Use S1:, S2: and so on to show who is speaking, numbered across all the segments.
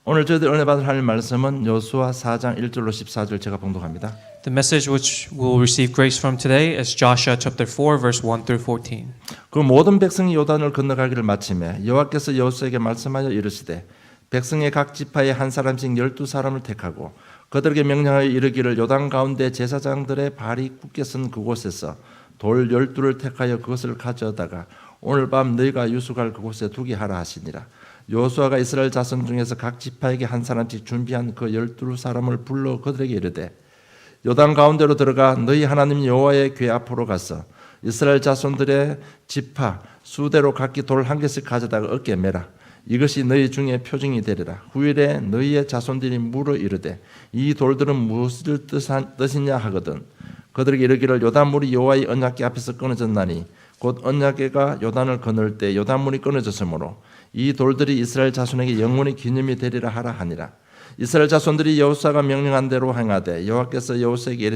S1: 오늘 저희들 은혜 받을 하나님 말씀은 여호수아 4장 1절로 14절 제가 봉독합니다.
S2: The message which we'll receive grace from today is Joshua chapter 4 verse 1 through 14.
S1: 그 모든 백성이 요단을 건너가기를 마치매 여호와께서 여호수아에게 말씀하여 이르시되 백성의 각 지파에 한 사람씩 12사람을 택하고 그들에게 명령하여 이르기를 요단 가운데 제사장들의 발이 굳게 선 그곳에서 돌 12를 택하여 그것을 가져다가 오늘 밤 너희가 유숙할 그곳에 두게 하라 하시니라. 여호수아가 이스라엘 자손 중에서 각 지파에게 한 사람씩 준비한 그 12사람을 불러 그들에게 이르되 요단 가운데로 들어가 너희 하나님 여호와의 궤 앞으로 가서 이스라엘 자손들의 지파 수대로 각기 돌 한 개씩 가져다가 어깨에 매라. 이것이 너희 중에 표징이 되리라. 후일에 너희의 자손들이 물어 이르되 이 돌들은 무엇을 뜻이냐 하거든 그들에게 이르기를 요단물이 여호와의 언약궤 앞에서 끊어졌나니 곧 언약궤가 요단을 건널 때 요단물이 끊어졌으므로 이 돌들이 이스라엘 자손에게 영원히 기념이 되리라 하라 하니라. 이스라엘 자손들이 여호수아가 명령한 대로 행하되 여호와께서 여호수아에게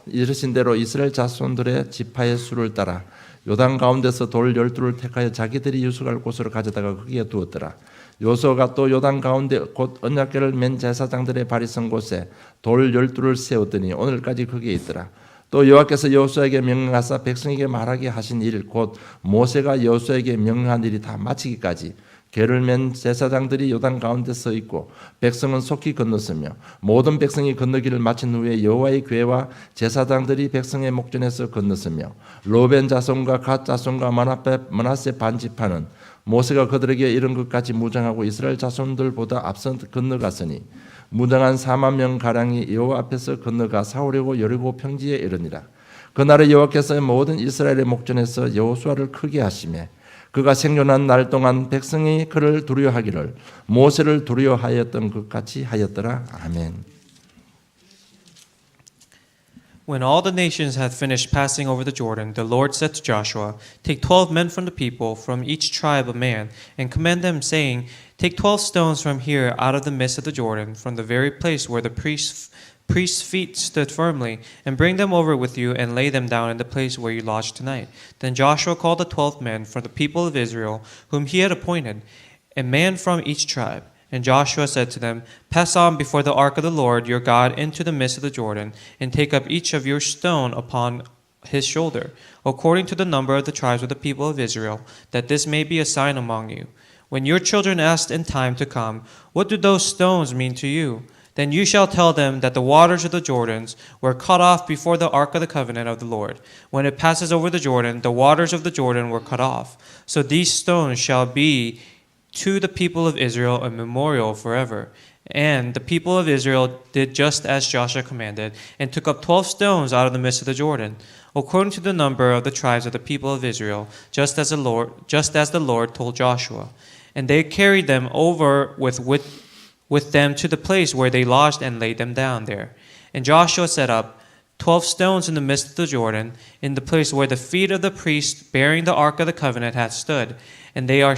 S1: 이르신 대로 이스라엘 자손들의 지파의 수를 따라 요단 가운데서 돌 12를 택하여 자기들이 유숙할 곳으로 가져다가 거기에 두었더라. 여호수아가 또 요단 가운데 곧 언약궤를 맨 제사장들의 발이 선 곳에 돌 12를 세웠더니 오늘까지 거기에 있더라. 또 여호와께서 여호수아에게 명령하사 백성에게 말하게 하신 일 곧 모세가 여호수아에게 명령한 일이 다 마치기까지 궤를 맨 제사장들이 요단 가운데 서 있고 백성은 속히 건넜으며 모든 백성이 건너기를 마친 후에 여호와의 궤와 제사장들이 백성의 목전에서 건넜으며 로벤 자손과 갓 자손과 므낫세 반지파는 모세가 그들에게 이른 것까지 무장하고 이스라엘 자손들보다 앞서 건너갔으니 무장한 4만 명 가량이 여호와 앞에서 건너가 사오려고 여리고 평지에 이르니라. 그날에 여호와께서 모든 이스라엘의 목전에서 여호수아를 크게 하시매 그가 생존한 날 동안 백성이 그를 두려워하기를 모세를 두려워하였던 것 같이 하였더라. 아멘.
S2: When all the nations had finished passing over the Jordan, the Lord said to Joshua, Take 12 men from the people, from each tribe a man, and command them, saying, Take 12 stones from here out of the midst of the Jordan, from the very place where the priest's feet stood firmly, and bring them over with you and lay them down in the place where you lodge tonight. Then Joshua called the 12 men from the people of Israel, whom he had appointed, a man from each tribe. And Joshua said to them, Pass on before the ark of the Lord your God into the midst of the Jordan, and take up each of your stone upon his shoulder, according to the number of the tribes of the people of Israel, that this may be a sign among you. When your children ask in time to come, What do those stones mean to you? Then you shall tell them that the waters of the Jordans were cut off before the ark of the covenant of the Lord. When it passes over the Jordan, the waters of the Jordan were cut off. So these stones shall be to the people of Israel a memorial forever. And the people of Israel did just as Joshua commanded, and took up 12 stones out of the midst of the Jordan, according to the number of the tribes of the people of Israel, just as the Lord told Joshua. And they carried them over with them to the place where they lodged and laid them down there. And Joshua set up 12 stones in the midst of the Jordan, in the place where the feet of the priests bearing the ark of the covenant had stood, and they are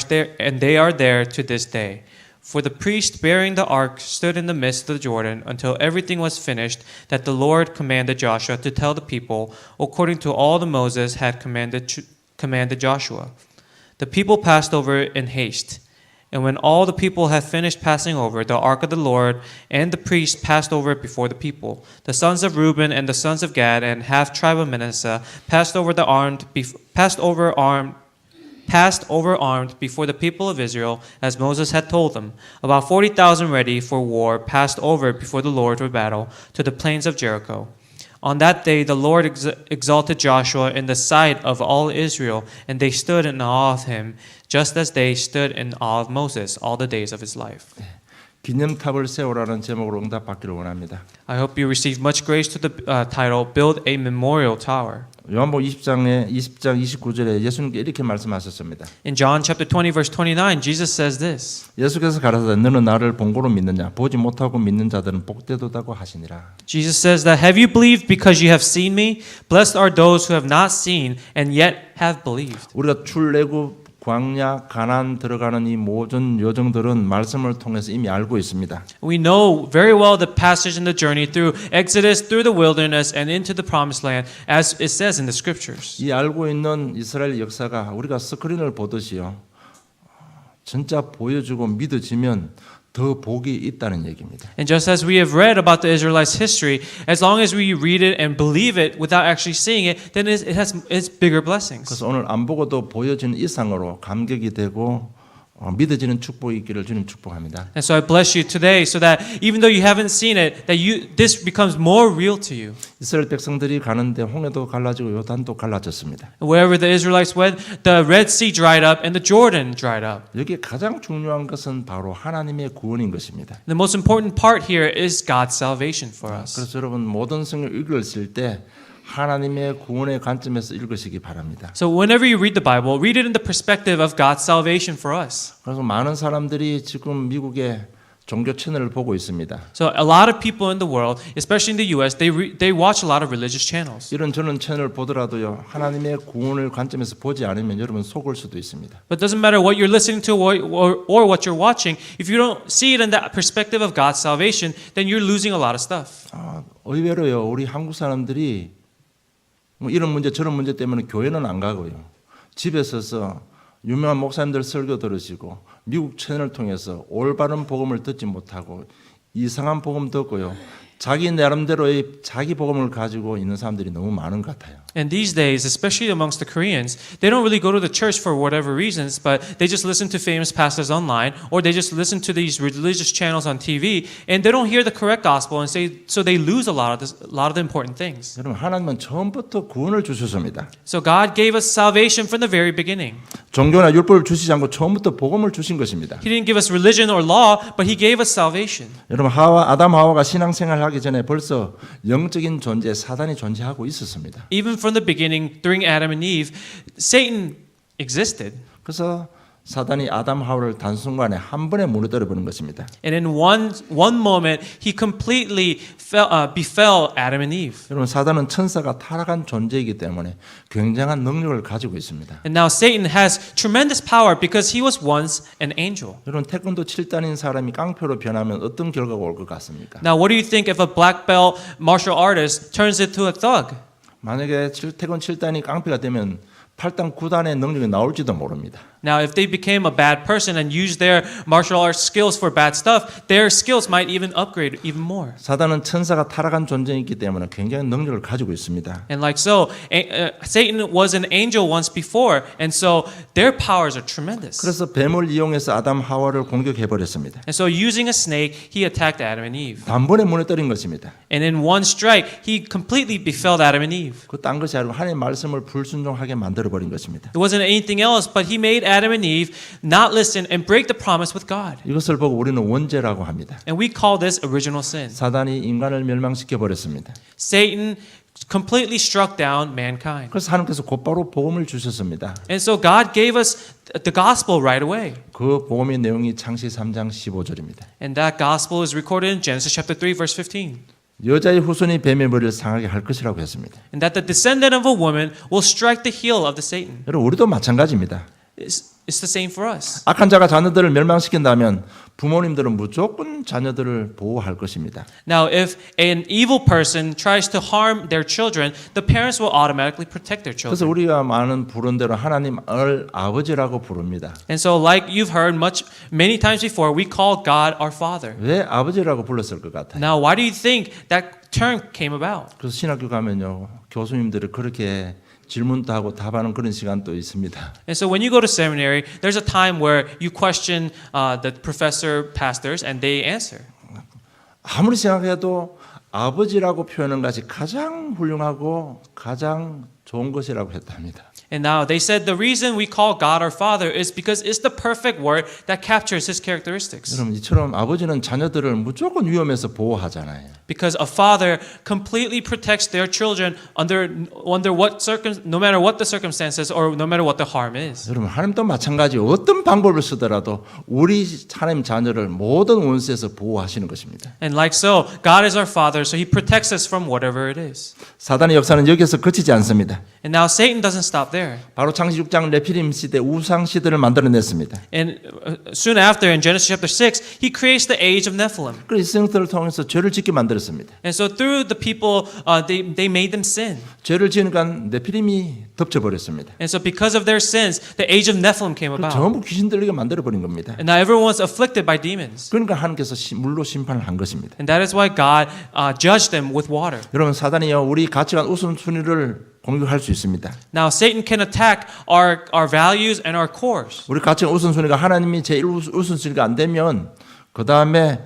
S2: there to this day. For the priest bearing the ark stood in the midst of the Jordan until everything was finished that the Lord commanded Joshua to tell the people, according to all that Moses had commanded Joshua. The people passed over in haste. And when all the people had finished passing over, the ark of the Lord and the priests passed over it before the people. The sons of Reuben and the sons of Gad and half tribe of Manasseh passed over armed before the people of Israel, as Moses had told them. About 40,000 ready for war passed over before the Lord for battle to the plains of Jericho. On that day the Lord exalted Joshua in the sight of all Israel, and they stood in awe of him, just as they stood in awe of Moses all the days of his life.
S1: 기념탑을 세우라는 제목으로 응답받기를 원합니다.
S2: I hope you receive much grace to the title, Build a Memorial Tower.
S1: 요한복음 20장 29절에 예수님께 이렇게 말씀하셨습니다.
S2: In John chapter 20 verse 29, Jesus says this.
S1: 예수께서 가라사대 너는 나를 본고로 믿느냐 보지 못하고 믿는 자들은 복되도다고 하시니라.
S2: Jesus says that have you believed because you have seen me? Blessed are those who have not seen and yet have believed.
S1: 우리가 출애굽 광야 가나안 들어가는 이 모든 여정들은 말씀을 통해서 이미 알고 있습니다.
S2: We know very well the passage in the journey through Exodus, through the wilderness, and into the promised land, as it says in the scriptures.
S1: 이 알고 있는 이스라엘 역사가 우리가 스크린을 보듯이요. 진짜 보여주고 믿어지면 더 복이 있다는 얘기입니다.
S2: And just as we have read about the Israelites' history, as long as we read it and believe it without actually seeing it, then it has its bigger blessings.
S1: 그래서 오늘 안 보고도 보여지는 이상으로 감격이 되고 믿어지는 축복이 있기를 주님 축복합니다.
S2: And so I bless you today so that even though you haven't seen it, that this becomes more real to you.
S1: 이스라엘 백성들이 가는데 홍해도 갈라지고 요단도 갈라졌습니다.
S2: Wherever the Israelites went, the Red Sea dried up and the Jordan dried up.
S1: 여기 가장 중요한 것은 바로 하나님의 구원인 것입니다.
S2: The most important part here is God's salvation for us.
S1: 그래서 여러분 모든 성경을 읽으실 때 하나님의 구원의 관점에서 읽으시기 바랍니다.
S2: So whenever you read the Bible, read it in the perspective of God's salvation for us.
S1: 그래서 많은 사람들이 지금 미국의 종교 채널을 보고 있습니다.
S2: So a lot of people in the world, especially in the U.S., they watch a lot of religious channels.
S1: 이런 저런 채널을 보더라도요 하나님의 구원을 관점에서 보지 않으면 여러분 속을 수도 있습니다.
S2: But it doesn't matter what you're listening to or what you're watching. If you don't see it in that perspective of God's salvation, then you're losing a lot of stuff.
S1: 의외로요 우리 한국 사람들이 뭐 이런 문제 저런 문제 때문에 교회는 안 가고요. 집에 서서 유명한 목사님들 설교 들으시고 미국 채널을 통해서 올바른 복음을 듣지 못하고 이상한 복음 듣고요. 자기 나름대로의 자기 복음을 가지고 있는 사람들이 너무 많은 것 같아요.
S2: And these days, especially amongst the Koreans, they don't really go to the church for whatever reasons, but they just listen to famous pastors online, or they just listen to these religious channels on TV, and they don't hear the correct gospel, and so they lose a lot of the important things.
S1: 여러분 하나님은 처음부터 구원을 주셨습니다.
S2: So God gave us salvation from the very beginning.
S1: 종교나 율법을 주시지 않고 처음부터 복음을 주신 것입니다.
S2: He didn't give us religion or law, but He gave us salvation.
S1: 여러분 아담 하와가 신앙생활을 하기 전에 벌써 영적인 존재 사단이 존재하고 있었습니다.
S2: Even from the beginning, during Adam and Eve, Satan existed.
S1: 그래서 사단이 아담 하와를 단순간에 한 번에 무너뜨려 버린 것입니다.
S2: And in one moment, he completely befell Adam and Eve.
S1: 여러분 사단은 천사가 타락한 존재이기 때문에 굉장한 능력을 가지고 있습니다.
S2: And now Satan has tremendous power because he was once an angel.
S1: 여러분 태권도 7단인 사람이 깡패로 변하면 어떤 결과가 올 것 같습니까?
S2: Now, what do you think if a black belt martial artist turns into a thug?
S1: 만약에 태권 7단이 깡패가 되면 8단 9단의 능력이 나올지도 모릅니다.
S2: Now, if they became a bad person and used their martial arts skills for bad stuff, their skills might even upgrade even more.
S1: 사단은 천사가 타락한 존재이기 때문에 굉장히 능력을 가지고 있습니다.
S2: And like so, Satan was an angel once before, and so their powers are tremendous.
S1: 그래서 뱀을 이용해서 아담 하와를 공격해 버렸습니다.
S2: And so using a snake, he attacked Adam and Eve.
S1: 단번에 무너뜨린 것입니다.
S2: And in one strike, he completely befell Adam and Eve.
S1: 그 딴 것이 아니고 하나님의 말씀을 불순종하게 만들어 버린 것입니다.
S2: It wasn't anything else, but he made Adam and Eve not listen and break the promise with God.
S1: 이것을 보고 우리는 원죄라고 합니다.
S2: And we call this original sin.
S1: 사단이 인간을 멸망시켜 버렸습니다.
S2: Satan completely struck down mankind.
S1: 그래서 하나님께서 곧바로 복음을 주셨습니다.
S2: And so God gave us the gospel right away.
S1: 그 복음의 내용이 창시 3장 15절입니다.
S2: And that gospel is recorded in Genesis chapter 3 verse 15.
S1: 여자의 후손이 뱀의 머리를 상하게 할 것이라고 했습니다.
S2: And that the descendant of a woman will strike the heel of the Satan.
S1: 여러분 우리도 마찬가지입니다.
S2: It's the same for us.
S1: 악한 자가 자녀들을 멸망시킨다면 부모님들은 무조건 자녀들을 보호할 것입니다.
S2: Now, if an evil person tries to harm their children, the parents will automatically protect their
S1: 그래서
S2: children.
S1: 우리가 많은 부른 대로 하나님을 아버지라고 부릅니다.
S2: And so, like you've heard many times before, we call God our Father.
S1: 왜 아버지라고 불렀을 것 같아요?
S2: Now, why do you think that term came about?
S1: 그래서 신학교 가면요 교수님들이 그렇게 질문도 하고 답하는 그런 시간도 있습니다.
S2: And so when you go to seminary, there's a time where you question the professor, pastors, and they answer.
S1: 아무리 생각해도 아버지라고 표현하는 것이 가장 훌륭하고 가장 좋은 것이라고 했답니다.
S2: And now they said the reason we call God our Father is because it's the perfect word that captures His characteristics.
S1: 여러분 이처럼 아버지는 자녀들을 무조건 위험에서 보호하잖아요.
S2: Because a father completely protects their children under no matter what the circumstances or no matter what the harm is.
S1: 여러분 하나님도 마찬가지 어떤 방법을 쓰더라도 우리 하나님 자녀를 모든 원수에서 보호하시는 것입니다.
S2: And like so, God is our Father, so He protects us from whatever it is.
S1: 사단의 역사는 여기서 그치지 않습니다.
S2: And now Satan doesn't stop there. there.
S1: 바로 창세기 6장 네피림 시대 우상 시대를 만들어냈습니다.
S2: And soon after, in Genesis chapter 6, he creates the age of Nephilim.
S1: 그래서 이생들을 통해서 죄를 짓게 만들었습니다.
S2: And so through the people, they made them sin.
S1: 죄를 지으니까 네피림이 덮쳐버렸습니다.
S2: And so because of their sins, the age of Nephilim came about.
S1: 전부 귀신 들리게 만들어버린 겁니다.
S2: And now everyone was afflicted by demons.
S1: 그러니까 하나님께서 물로 심판을 한 것입니다.
S2: And that is why God judged them with water.
S1: 여러분 사단이요 우리 가치관 우선순위를 공격할 수 있습니다.
S2: Now Satan can attack our values and our cores.
S1: 우리 가치관 우선순위가 하나님이 제일 우선순위가 안 되면 그 다음에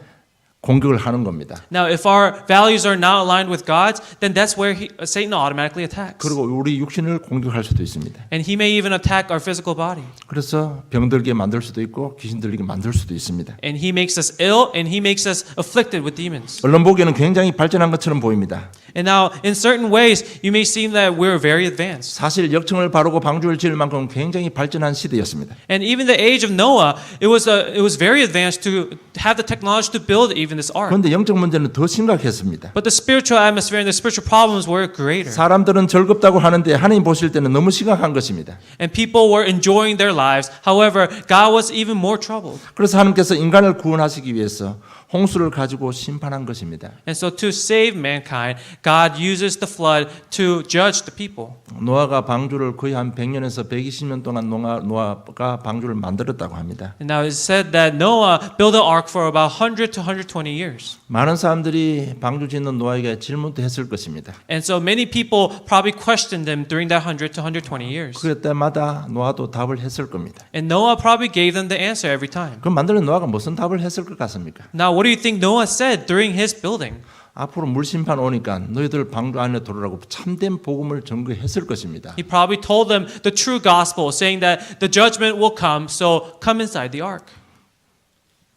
S1: 공격을 하는 겁니다.
S2: Now if our values are not aligned with God's, then that's where Satan automatically attacks.
S1: 그리고 우리 육신을 공격할 수도 있습니다.
S2: And he may even attack our physical body.
S1: 그래서 병들게 만들 수도 있고 귀신 들리게 만들 수도 있습니다.
S2: And he makes us ill and he makes us afflicted with demons.
S1: 언론 보기에는 굉장히 발전한 것처럼 보입니다.
S2: And now in certain ways you may seem that we're very advanced.
S1: 사실 역청을 바르고 방주를 지을 만큼 굉장히 발전한 시대였습니다.
S2: And even the age of Noah, it was very advanced to have the technology to build even this ark.
S1: 그런데 영적 문제는 더 심각했습니다.
S2: But the spiritual atmosphere and the spiritual problems were greater.
S1: 사람들은 즐겁다고 하는데 하나님 보실 때는 너무 심각한 것입니다.
S2: And people were enjoying their lives. However, God was even more troubled.
S1: 그래서 하나님께서 인간을 구원하시기 위해서 홍수를 가지고 심판한 것입니다.
S2: And so to save mankind, God uses the flood to judge the people.
S1: 노아가 방주를 거의 한 100년에서 120년 동안 노아가 방주를 만들었다고 합니다.
S2: And now it's said that Noah built an ark for about 100 to 120 years.
S1: 많은 사람들이 방주 짓는 노아에게 질문도 했을 것입니다.
S2: And so many people probably questioned him during that 100 to 120 years.
S1: 그 때마다 노아도 답을 했을 겁니다.
S2: And Noah probably gave them the answer every time.
S1: 그럼 만드는 노아가 무슨 답을 했을 것 같습니까?
S2: Now, what do you think Noah said during his building?
S1: 앞으로 물 심판 오니까 너희들 방주 안에 들어오라고 참된 복음을 전거했을 것입니다.
S2: He probably told them the true gospel, saying that the judgment will come, so come inside the ark.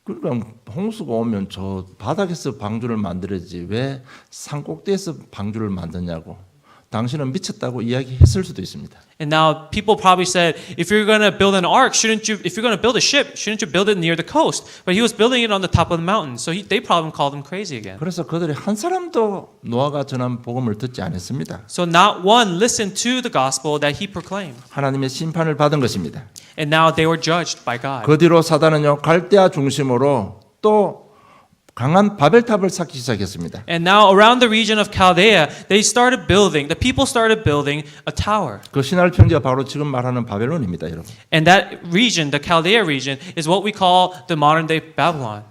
S1: 그러니까 홍수가 오면 저 바닥에서 방주를 만들어야지 왜 산꼭대에서 방주를 만드냐고 당신은 미쳤다고 이야기했을 수도 있습니다.
S2: And now people probably said, if you're going to build an ark, if you're going to build a ship, shouldn't you build it near the coast? But he was building it on the top of the mountain, so they probably called him crazy again.
S1: 그래서 그들이 한 사람도 노아가 전한 복음을 듣지 않았습니다.
S2: So not one listened to the gospel that he proclaimed.
S1: 하나님의 심판을 받은 것입니다.
S2: And now they were judged by God.
S1: 그 뒤로 사단은요 갈대아 중심으로 또 강한 바벨탑을 쌓기 시작했습니다.
S2: And now around the region of Chaldea, the people started building a tower.
S1: 그 시나리 평지가 바로 지금 말하는 바벨론입니다, 여러분.
S2: And that region, the Chaldea region, is what we call the modern day Babylon.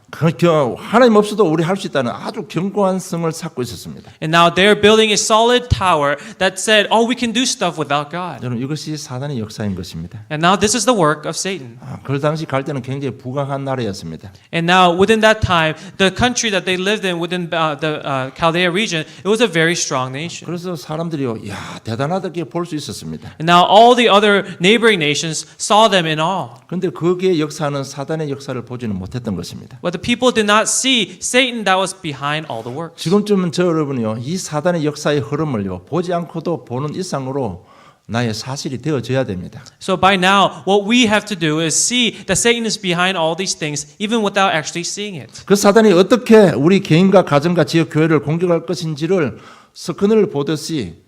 S1: 하나님 없어도 우리 할 수 있다는 아주 견고한 성을 쌓고 있었습니다.
S2: And now they're building a solid tower that said, oh, we can do stuff without God.
S1: 여러분 이것이 사단의 역사인 것입니다.
S2: And now this is the work of Satan.
S1: 그 당시 갈 때는 굉장히 부강한 나라였습니다.
S2: And now within that time, the country that they lived in within the Chaldea region, it was a very strong nation.
S1: 그래서 사람들이요, 야 대단하다게 볼 수 있었습니다.
S2: And now all the other neighboring nations saw them in awe.
S1: 그런데 거기에 역사는 사단의 역사를 보지는 못했던 것입니다.
S2: But the people did not see Satan that was behind all the works.
S1: 지금쯤은 저 여러분이요, 이 사단의 역사의 흐름을요 보지 않고도 보는 일상으로 나의 사실이 되어져야 됩니다.
S2: So by now, what we have to do is see that Satan is behind all these things, even without actually seeing it.
S1: 그 사단이 어떻게 우리 개인과 가정과 지역 교회를 공격할 것인지를 스크린을 보듯이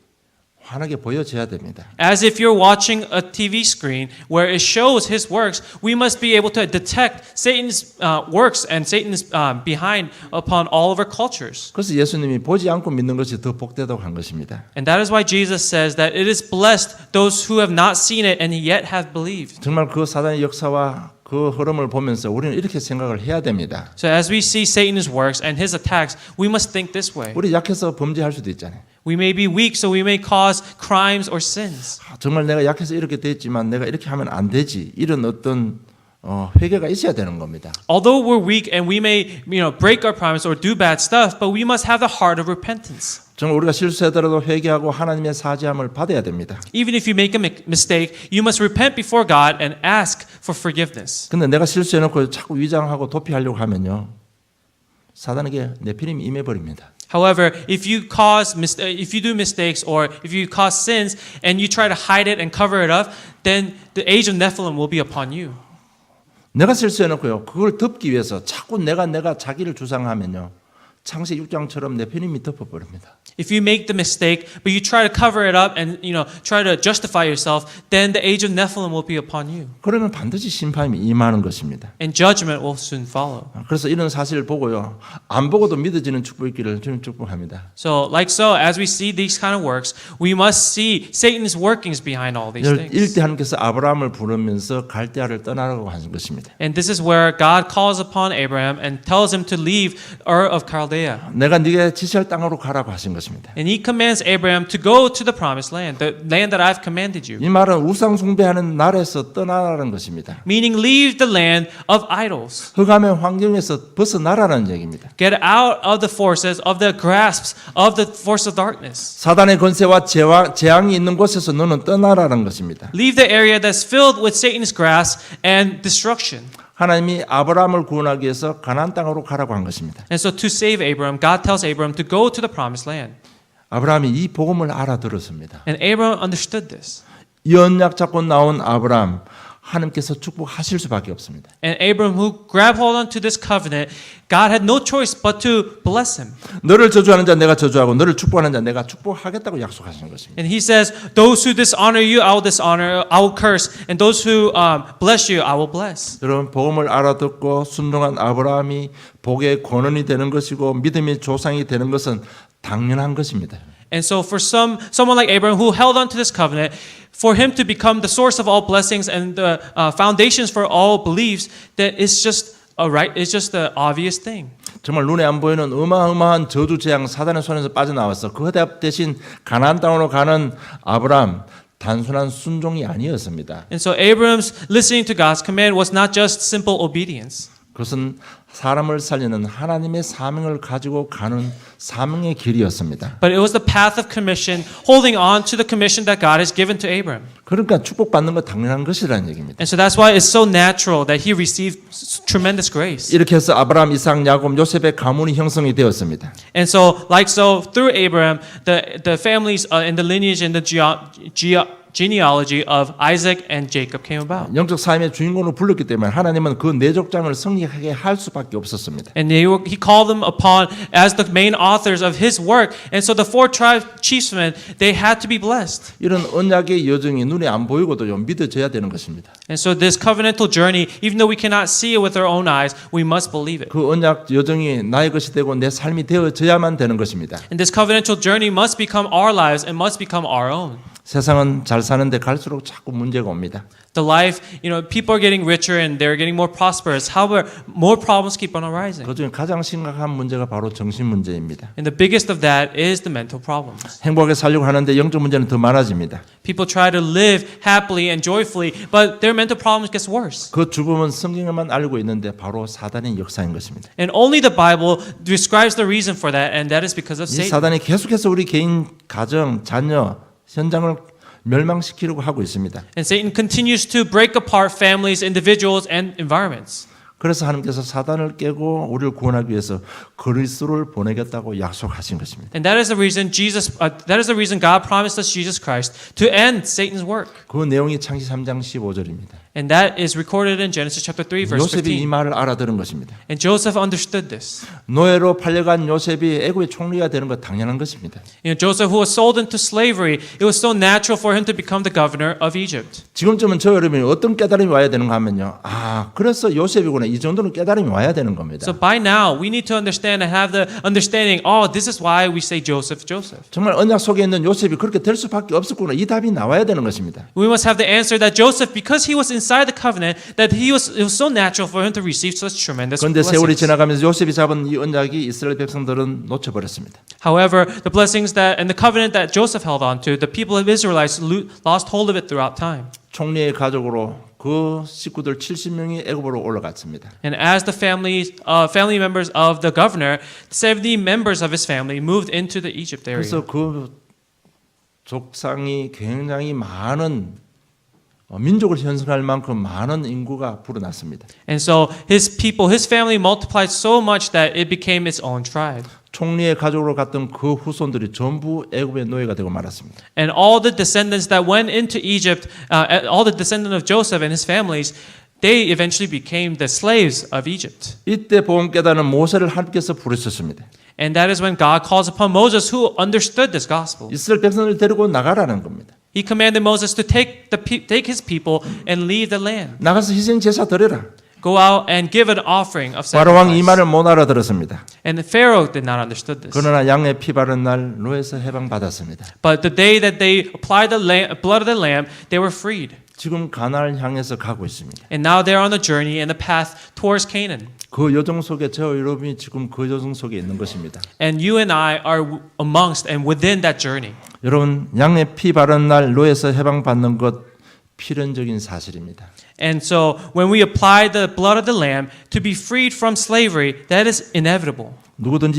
S1: 환하게 보여져야 됩니다.
S2: As if you're watching a TV screen where it shows his works, we must be able to detect Satan's works and Satan's behind upon all of our cultures.
S1: 그래서 예수님이 보지 않고 믿는 것이 더 복되다고 한 것입니다.
S2: And that is why Jesus says that it is blessed those who have not seen it and yet have believed.
S1: 정말 그 사단의 역사와 그 흐름을 보면서 우리는 이렇게 생각을 해야 됩니다.
S2: So as we see Satan's works and his attacks, we must think this way.
S1: 우리 약해서 범죄할 수도 있잖아요.
S2: We may be weak, so we may cause crimes or sins.
S1: 정말 내가 약해서 이렇게 됐지만 내가 이렇게 하면 안 되지. 이런 어떤 회개가 있어야 되는 겁니다.
S2: Although we're weak and we may, break our promise or do bad stuff, but we must have the heart of repentance.
S1: 정말 우리가 실수하더라도 회개하고 하나님의 사죄함을 받아야 됩니다.
S2: Even if you make a mistake, you must repent before God and ask for forgiveness.
S1: 근데 내가 실수해놓고 자꾸 위장하고 도피하려고 하면요, 사단에게 네피림이 임해버립니다.
S2: However, if you do mistakes or if you cause sins and you try to hide it and cover it up, then the age of Nephilim will be upon you.
S1: 내가 실수해놓고요, 그걸 덮기 위해서 자꾸 내가 자기를 주장하면요, 창세기 6장처럼 내 편임이 덮어버립니다.
S2: If you make the mistake, but you try to cover it up and try to justify yourself, then the age of Nephilim will be upon you,
S1: 그러면 반드시 심판이 임하는 것입니다.
S2: and judgment will soon follow.
S1: 그래서 이런 사실을 보고요, 안 보고도 믿어지는 축복이 있기를 주님 축복합니다.
S2: So, as we see these kind of works, we must see Satan's workings behind all these things.
S1: 일때 하나님께서 아브라함을 부르면서 갈대아를 떠나라고 하신 것입니다.
S2: And this is where God calls upon Abraham and tells him to leave Ur of Chaldea.
S1: 내가 네게 지시할 땅으로 가라고 하신 것입니다.
S2: And he commands Abraham to go to the promised land, the land that I've commanded you.
S1: 이 말은 우상 숭배하는 나라에서 떠나라는 것입니다.
S2: Meaning leave the land of idols.
S1: 흑암의 환경에서 벗어나라는 얘기입니다.
S2: Get out of the forces, of the grasps of the force of darkness.
S1: 사단의 권세와 재앙이 있는 곳에서 너는 떠나라는 것입니다.
S2: Leave the area that's filled with Satan's grasp and destruction.
S1: 하나님이 아브라함을 구원하기 위해서 가나안 땅으로 가라고 한 것입니다.
S2: And so to save Abraham, God tells Abraham to go to the promised land.
S1: 아브라함이 이 복음을 알아들었습니다.
S2: And Abraham understood this.
S1: 이 언약 잡고 나온 아브라함, 하나님께서 축복하실 수밖에 없습니다.
S2: And Abraham, who grabbed hold onto this covenant, God had no choice but to bless him.
S1: 너를 저주하는 자 내가 저주하고 너를 축복하는 자 내가 축복하겠다고 약속하시는 것입니다.
S2: And he says, those who dishonor you, I will dishonor, I will curse. And those who bless you, I will bless.
S1: 여러분 복음을 알아듣고 순종한 아브라함이 복의 권원이 되는 것이고 믿음의 조상이 되는 것은 당연한 것입니다.
S2: And so for someone like Abraham who held on to this covenant, for him to become the source of all blessings and the foundations for all beliefs, that it's just it's just the obvious thing.
S1: 정말 눈에 안 보이는 어마어마한 저주 재앙 사단의 손에서 빠져나와서 그 대답 대신 가나안 땅으로 가는 아브라함 단순한 순종이 아니었습니다.
S2: And so Abraham's listening to God's command was not just simple obedience.
S1: 그것은 사람을 살리는 하나님의 사명을 가지고 가는 사명의 길이었습니다.
S2: But it was the path of commission, holding on to the commission that God has given to Abraham.
S1: 그러니까 축복받는 거 당연한 것이라는 얘기입니다.
S2: And so that's why it's so natural that he received tremendous grace.
S1: 이렇게 해서 아브라함, 이삭, 야곱, 요셉의 가문이 형성이 되었습니다.
S2: And so, through Abraham, the families and the lineage and the genealogy of Isaac and Jacob came about.
S1: 영적 사임의 주인공을 불렀기 때문에 하나님은 그 내족장을 성립하게 할 수밖에 없었습니다.
S2: And he called them upon as the main authors of his work. And so the 4 tribe chiefsmen, they had to be blessed.
S1: 이런 언약의 여정이 눈에 안 보이고도요 믿어져야 되는 것입니다.
S2: And so this covenantal journey, even though we cannot see it with our own eyes, we must believe it.
S1: 그 언약 여정이 나의 것이 되고 내 삶이 되어져야만 되는 것입니다.
S2: And this covenantal journey must become our lives and must become our own.
S1: 세상은 잘 사는데 갈수록 자꾸 문제가 옵니다.
S2: The life, people are getting richer and they're getting more prosperous. However, more problems keep on arising.
S1: 그중에 가장 심각한 문제가 바로 정신 문제입니다.
S2: And the biggest of that is the mental problems.
S1: 행복하게 살려고 하는데 영적 문제는 더 많아집니다.
S2: People try to live happily and joyfully, but their mental problems gets worse.
S1: 그 죽음은 성경에만 알고 있는데 바로 사단의 역사인 것입니다.
S2: And only the Bible describes the reason for that, and that is because of
S1: 이
S2: Satan.
S1: 사단이 계속해서 우리 개인, 가정, 자녀, 현장을 멸망시키려고 하고 있습니다.
S2: And Satan continues to break apart families, individuals, and environments.
S1: 그래서 하나님께서 사단을 깨고 우리를 구원하기 위해서 그리스도를 보내겠다고 약속하신 것입니다.
S2: And that is the reason God promised us Jesus Christ to end Satan's work.
S1: 그 내용이 창세기 3장 15절입니다.
S2: And that is recorded in Genesis chapter 3 verse
S1: 요셉이 이
S2: 15.
S1: 말을 알아들은 것입니다.
S2: And Joseph understood this.
S1: 노예로 팔려간 요셉이 애굽의 총리가 되는 것 당연한 것입니다.
S2: Joseph, who was sold into slavery, it was so natural for him to become the governor of Egypt.
S1: 지금쯤은 저 여러분이 어떤 깨달음이 와야 되는가 하면요. 그래서 요셉이구나. 이 정도는 깨달음이 와야 되는 겁니다.
S2: So by now, we need to understand and have the understanding, this is why we say Joseph, Joseph.
S1: 정말 언약 속에 있는 요셉이 그렇게 될 수밖에 없었구나. 이 답이 나와야 되는 것입니다.
S2: We must have the answer that Joseph, because he was inside the covenant, that it was so natural for him to receive such tremendous
S1: 그런데 세월이
S2: blessings.
S1: 지나가면서 요셉이 잡은 이 언약이 이스라엘 백성들은 놓쳐버렸습니다.
S2: However, the blessings and the covenant that Joseph held on to, the people of Israelites lost hold of it throughout time.
S1: 총리의 가족으로 그 식구들 70명이 애굽으로 올라갔습니다.
S2: And as the family members of the governor, 70 members of his family moved into the Egypt area.
S1: 그래서 그 족상이 굉장히 많은 민족을 형성할 만큼 많은 인구가 불어났습니다.
S2: And so his family multiplied so much that it became its own tribe.
S1: 총리의 가족으로 갔던 그 후손들이 전부 애굽의 노예가 되고 말았습니다.
S2: And all the descendants that went into Egypt, all the descendants of Joseph and his families, they eventually became the slaves of Egypt.
S1: 이때 복음 깨닫는 모세를 하나님께서 부르셨습니다.
S2: And that is when God calls upon Moses, who understood this gospel.
S1: 이스라엘 백성을 데리고 나가라는 겁니다.
S2: He commanded Moses to take his people and leave the land.
S1: 나가서 희생 제사 드려라.
S2: Go out and give an offering of
S1: 바로 왕 이
S2: sacrifice.
S1: 말을 못 알아들었습니다.
S2: And the Pharaoh did not understand this.
S1: 그러나 양의 피 바른 날 노에서 해방받았습니다.
S2: But the day that they applied the blood of the lamb, they were freed.
S1: 지금 가나안을 향해서 가고 있습니다.
S2: And now they're on the journey and the path towards Canaan.
S1: 그 여정 속에 저 여러분이 지금 그 여정 속에 있는 것입니다.
S2: And you and I are amongst and within that journey.
S1: 여러분 양의 피 바른 날 노에서 해방받는 것 필연적인 사실입니다.
S2: And so when we apply the blood of the lamb to be freed from slavery, that is inevitable.
S1: 누구도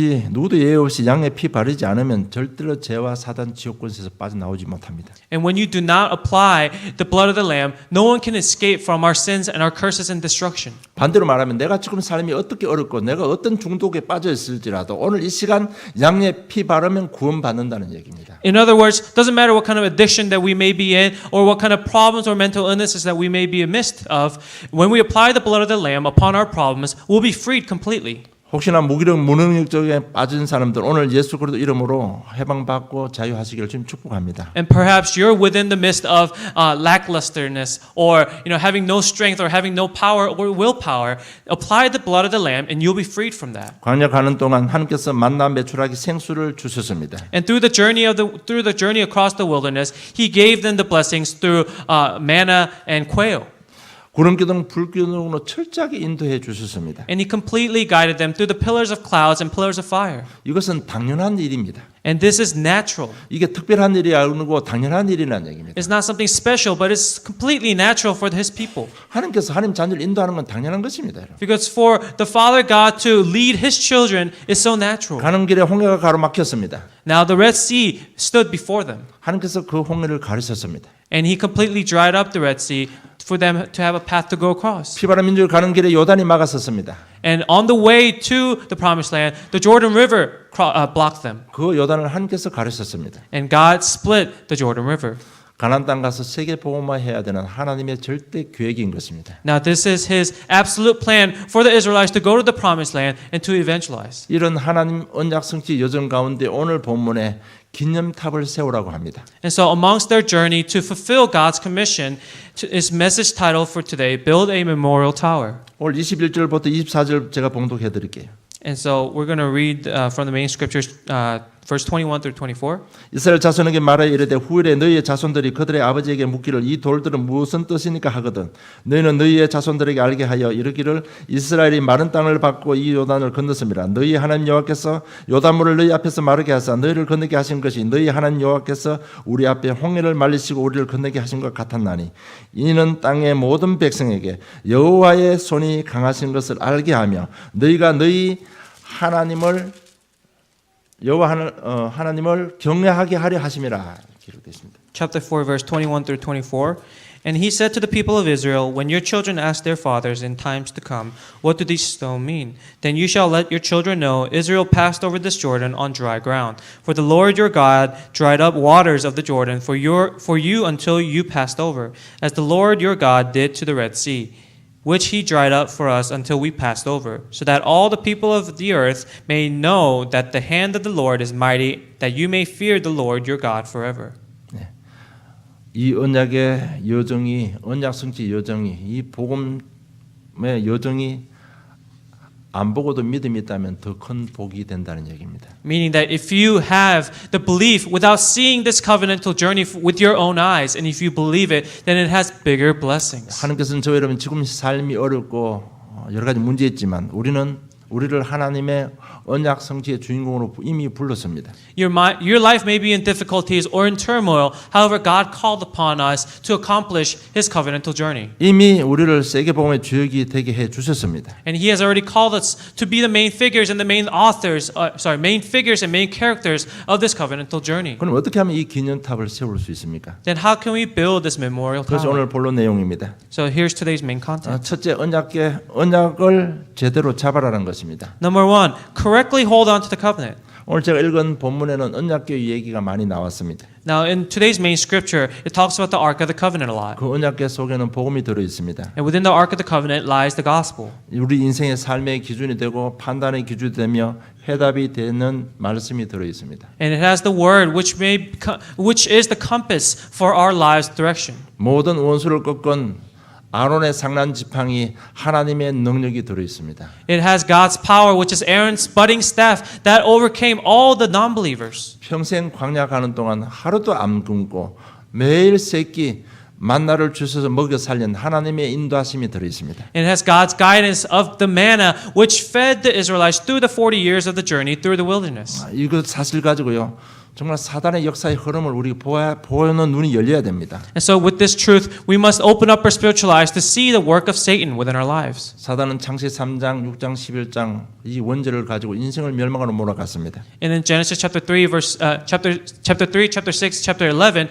S1: 예외 없이 양의 피 바르지 않으면 절대로 죄와 사단 지옥권에서 빠져나오지 못합니다.
S2: And when you do not apply the blood of the lamb, no one can escape from our sins and our curses and destruction.
S1: 반대로 말하면 내가 지금 삶이 어떻게 어렵고 내가 어떤 중독에 빠져 있을지라도 오늘 이 시간 양의 피 바르면 구원받는다는 얘기입니다.
S2: In other words, doesn't matter what kind of addiction that we may be in or what kind of problems or mental illnesses that we may be amidst of, when we apply the blood of the lamb upon our problems, we'll be freed completely.
S1: 혹시나 무능력적에 빠진 사람들 오늘 예수 그리스도 이름으로 해방받고 자유하시기를 지금 축복합니다.
S2: And perhaps you're within the midst of lacklusterness or having no strength or having no power or willpower. Apply the blood of the lamb and you'll be freed from that.
S1: 광야 가는 동안 하나님께서 만나 메추라기 생수를 주셨습니다.
S2: And through the journey across the wilderness, He gave them the blessings through manna and quail.
S1: 구름기둥 불기둥으로 철저하게 인도해 주셨습니다.
S2: And He completely guided them through the pillars of clouds and pillars of fire.
S1: 이것은 당연한 일입니다.
S2: And this is natural.
S1: 이게 특별한 일이 아니고 당연한 일이라는 얘기입니다.
S2: It's not something special, but it's completely natural for His people.
S1: 하나님께서 하나님 자녀를 인도하는 건 당연한 것입니다. 여러분.
S2: Because for the Father God to lead His children is so natural.
S1: 가는 길에 홍해가 가로막혔습니다.
S2: Now the Red Sea stood before them.
S1: 하나님께서 그 홍해를 가르쳤습니다.
S2: And He completely dried up the Red Sea for them to have a path to go across.
S1: 피바람 민족이 가는 길에 요단이 막았었습니다.
S2: And on the way to the Promised Land, the Jordan River blocked them.
S1: 그 요단을 하나님께서 가르쳤습니다.
S2: And God split the Jordan River.
S1: 가나안 땅 가서 세계 복음화해야 되는 하나님의 절대 계획인 것입니다.
S2: Now this is His absolute plan for the Israelites to go to the Promised Land and to evangelize.
S1: 이런 하나님 언약 성취 여정 가운데 오늘 본문에 기념탑을 세우라고 합니다.
S2: And so amongst their journey to fulfill God's commission, His message title for today, Build a Memorial Tower.
S1: 오늘 21절부터 24절 제가 봉독해 드릴게요.
S2: And so we're going to read from the main scriptures, verse 21 through 24.
S1: 이스라엘 자손에게 말하여 이르되 후일에 너희의 자손들이 그들의 아버지에게 묻기를 이 돌들은 무슨 뜻이니까 하거든 너희는 너희의 자손들에게 알게 하여 이르기를 이스라엘이 마른 땅을 받고 이 요단을 건넜습니다. 너희 하나님 여호와께서 요단물을 너희 앞에서 마르게 하사 너희를 건너게 하신 것이 너희 하나님 여호와께서 우리 앞에 홍해를 말리시고 우리를 건너게 하신 것 같았나니 이는 땅의 모든 백성에게 여호와의 손이 강하신 것을 알게 하며 너희가 너희 하나님을 여호와 하나님을 경외하게 하려 하심이라 기록되어 있습니다.
S2: Chapter 4, verse 21 through 24. And he said to the people of Israel, when your children ask their fathers in times to come, what do these stones mean? Then you shall let your children know, Israel passed over this Jordan on dry ground. For the Lord your God dried up waters of the Jordan for you until you passed over, as the Lord your God did to the Red Sea, which He dried up for us until we passed over, so that all the people of the earth may know that the hand of the Lord is mighty, that you may fear the Lord your God forever.
S1: 이 언약의 여정이 언약 성취 여정이 이 복음의 여정이 안 보고도 믿음이 있다면 더 큰 복이 된다는 얘기입니다.
S2: Meaning that if you have the belief without seeing this covenantal journey with your own eyes, and if you believe it, then it has bigger blessings.
S1: 하나님께서는 저 여러분 지금 삶이 어렵고 여러 가지 문제 있지만 우리를 하나님의 언약 성취의 주인공으로 이미 불렀습니다.
S2: Your life may be in difficulties or in turmoil. However, God called upon us to accomplish His covenantal journey.
S1: 이미 우리를 세계 복음의 주역이 되게 해 주셨습니다.
S2: And He has already called us to be the main figures and the main authors, main figures and main characters of this covenantal journey.
S1: 그럼 어떻게 하면 이 기념탑을 세울 수 있습니까?
S2: Then how can we build this memorial
S1: 그래서
S2: tower?
S1: 오늘 본론 내용입니다.
S2: So here's today's main content.
S1: 첫째 언약을 제대로 잡아라는 것입니다.
S2: Number one, correctly hold on to the covenant.
S1: 오늘 제가 읽은 본문에는 언약궤 얘기가 많이 나왔습니다.
S2: Now, in today's main scripture, it talks about the Ark of the Covenant a lot.
S1: 그 언약궤 속에는 복음이 들어 있습니다.
S2: And within the Ark of the Covenant lies the gospel.
S1: 우리 인생의 삶의 기준이 되고 판단의 기준이 되며 해답이 되는 말씀이 들어 있습니다.
S2: And it has the word which is the compass for our lives' direction.
S1: 모든 원수를 꺾은 아론의 상난 지팡이 하나님의 능력이 들어 있습니다.
S2: It has God's power, which is Aaron's budding staff that overcame all the non-believers.
S1: 평생 광야 가는 동안 하루도 안 굶고 매일 새끼 만나를 주셔서 먹여 살린 하나님의 인도하심이 들어 있습니다.
S2: And it has God's guidance of the manna, which fed the Israelites through the 40 years of the journey through the wilderness.
S1: 이거 사실 가지고요. 정말 사단의 역사의 흐름을 우리 보는 눈이 열려야 됩니다.
S2: And so with this truth, we must open up our spiritual eyes to see the work of Satan within our lives.
S1: 사단은 창세 3장, 6장, 11장 이 원죄를 가지고 인생을 멸망으로 몰아갔습니다.
S2: And in Genesis chapter 3, chapter 3, chapter 6, chapter 11,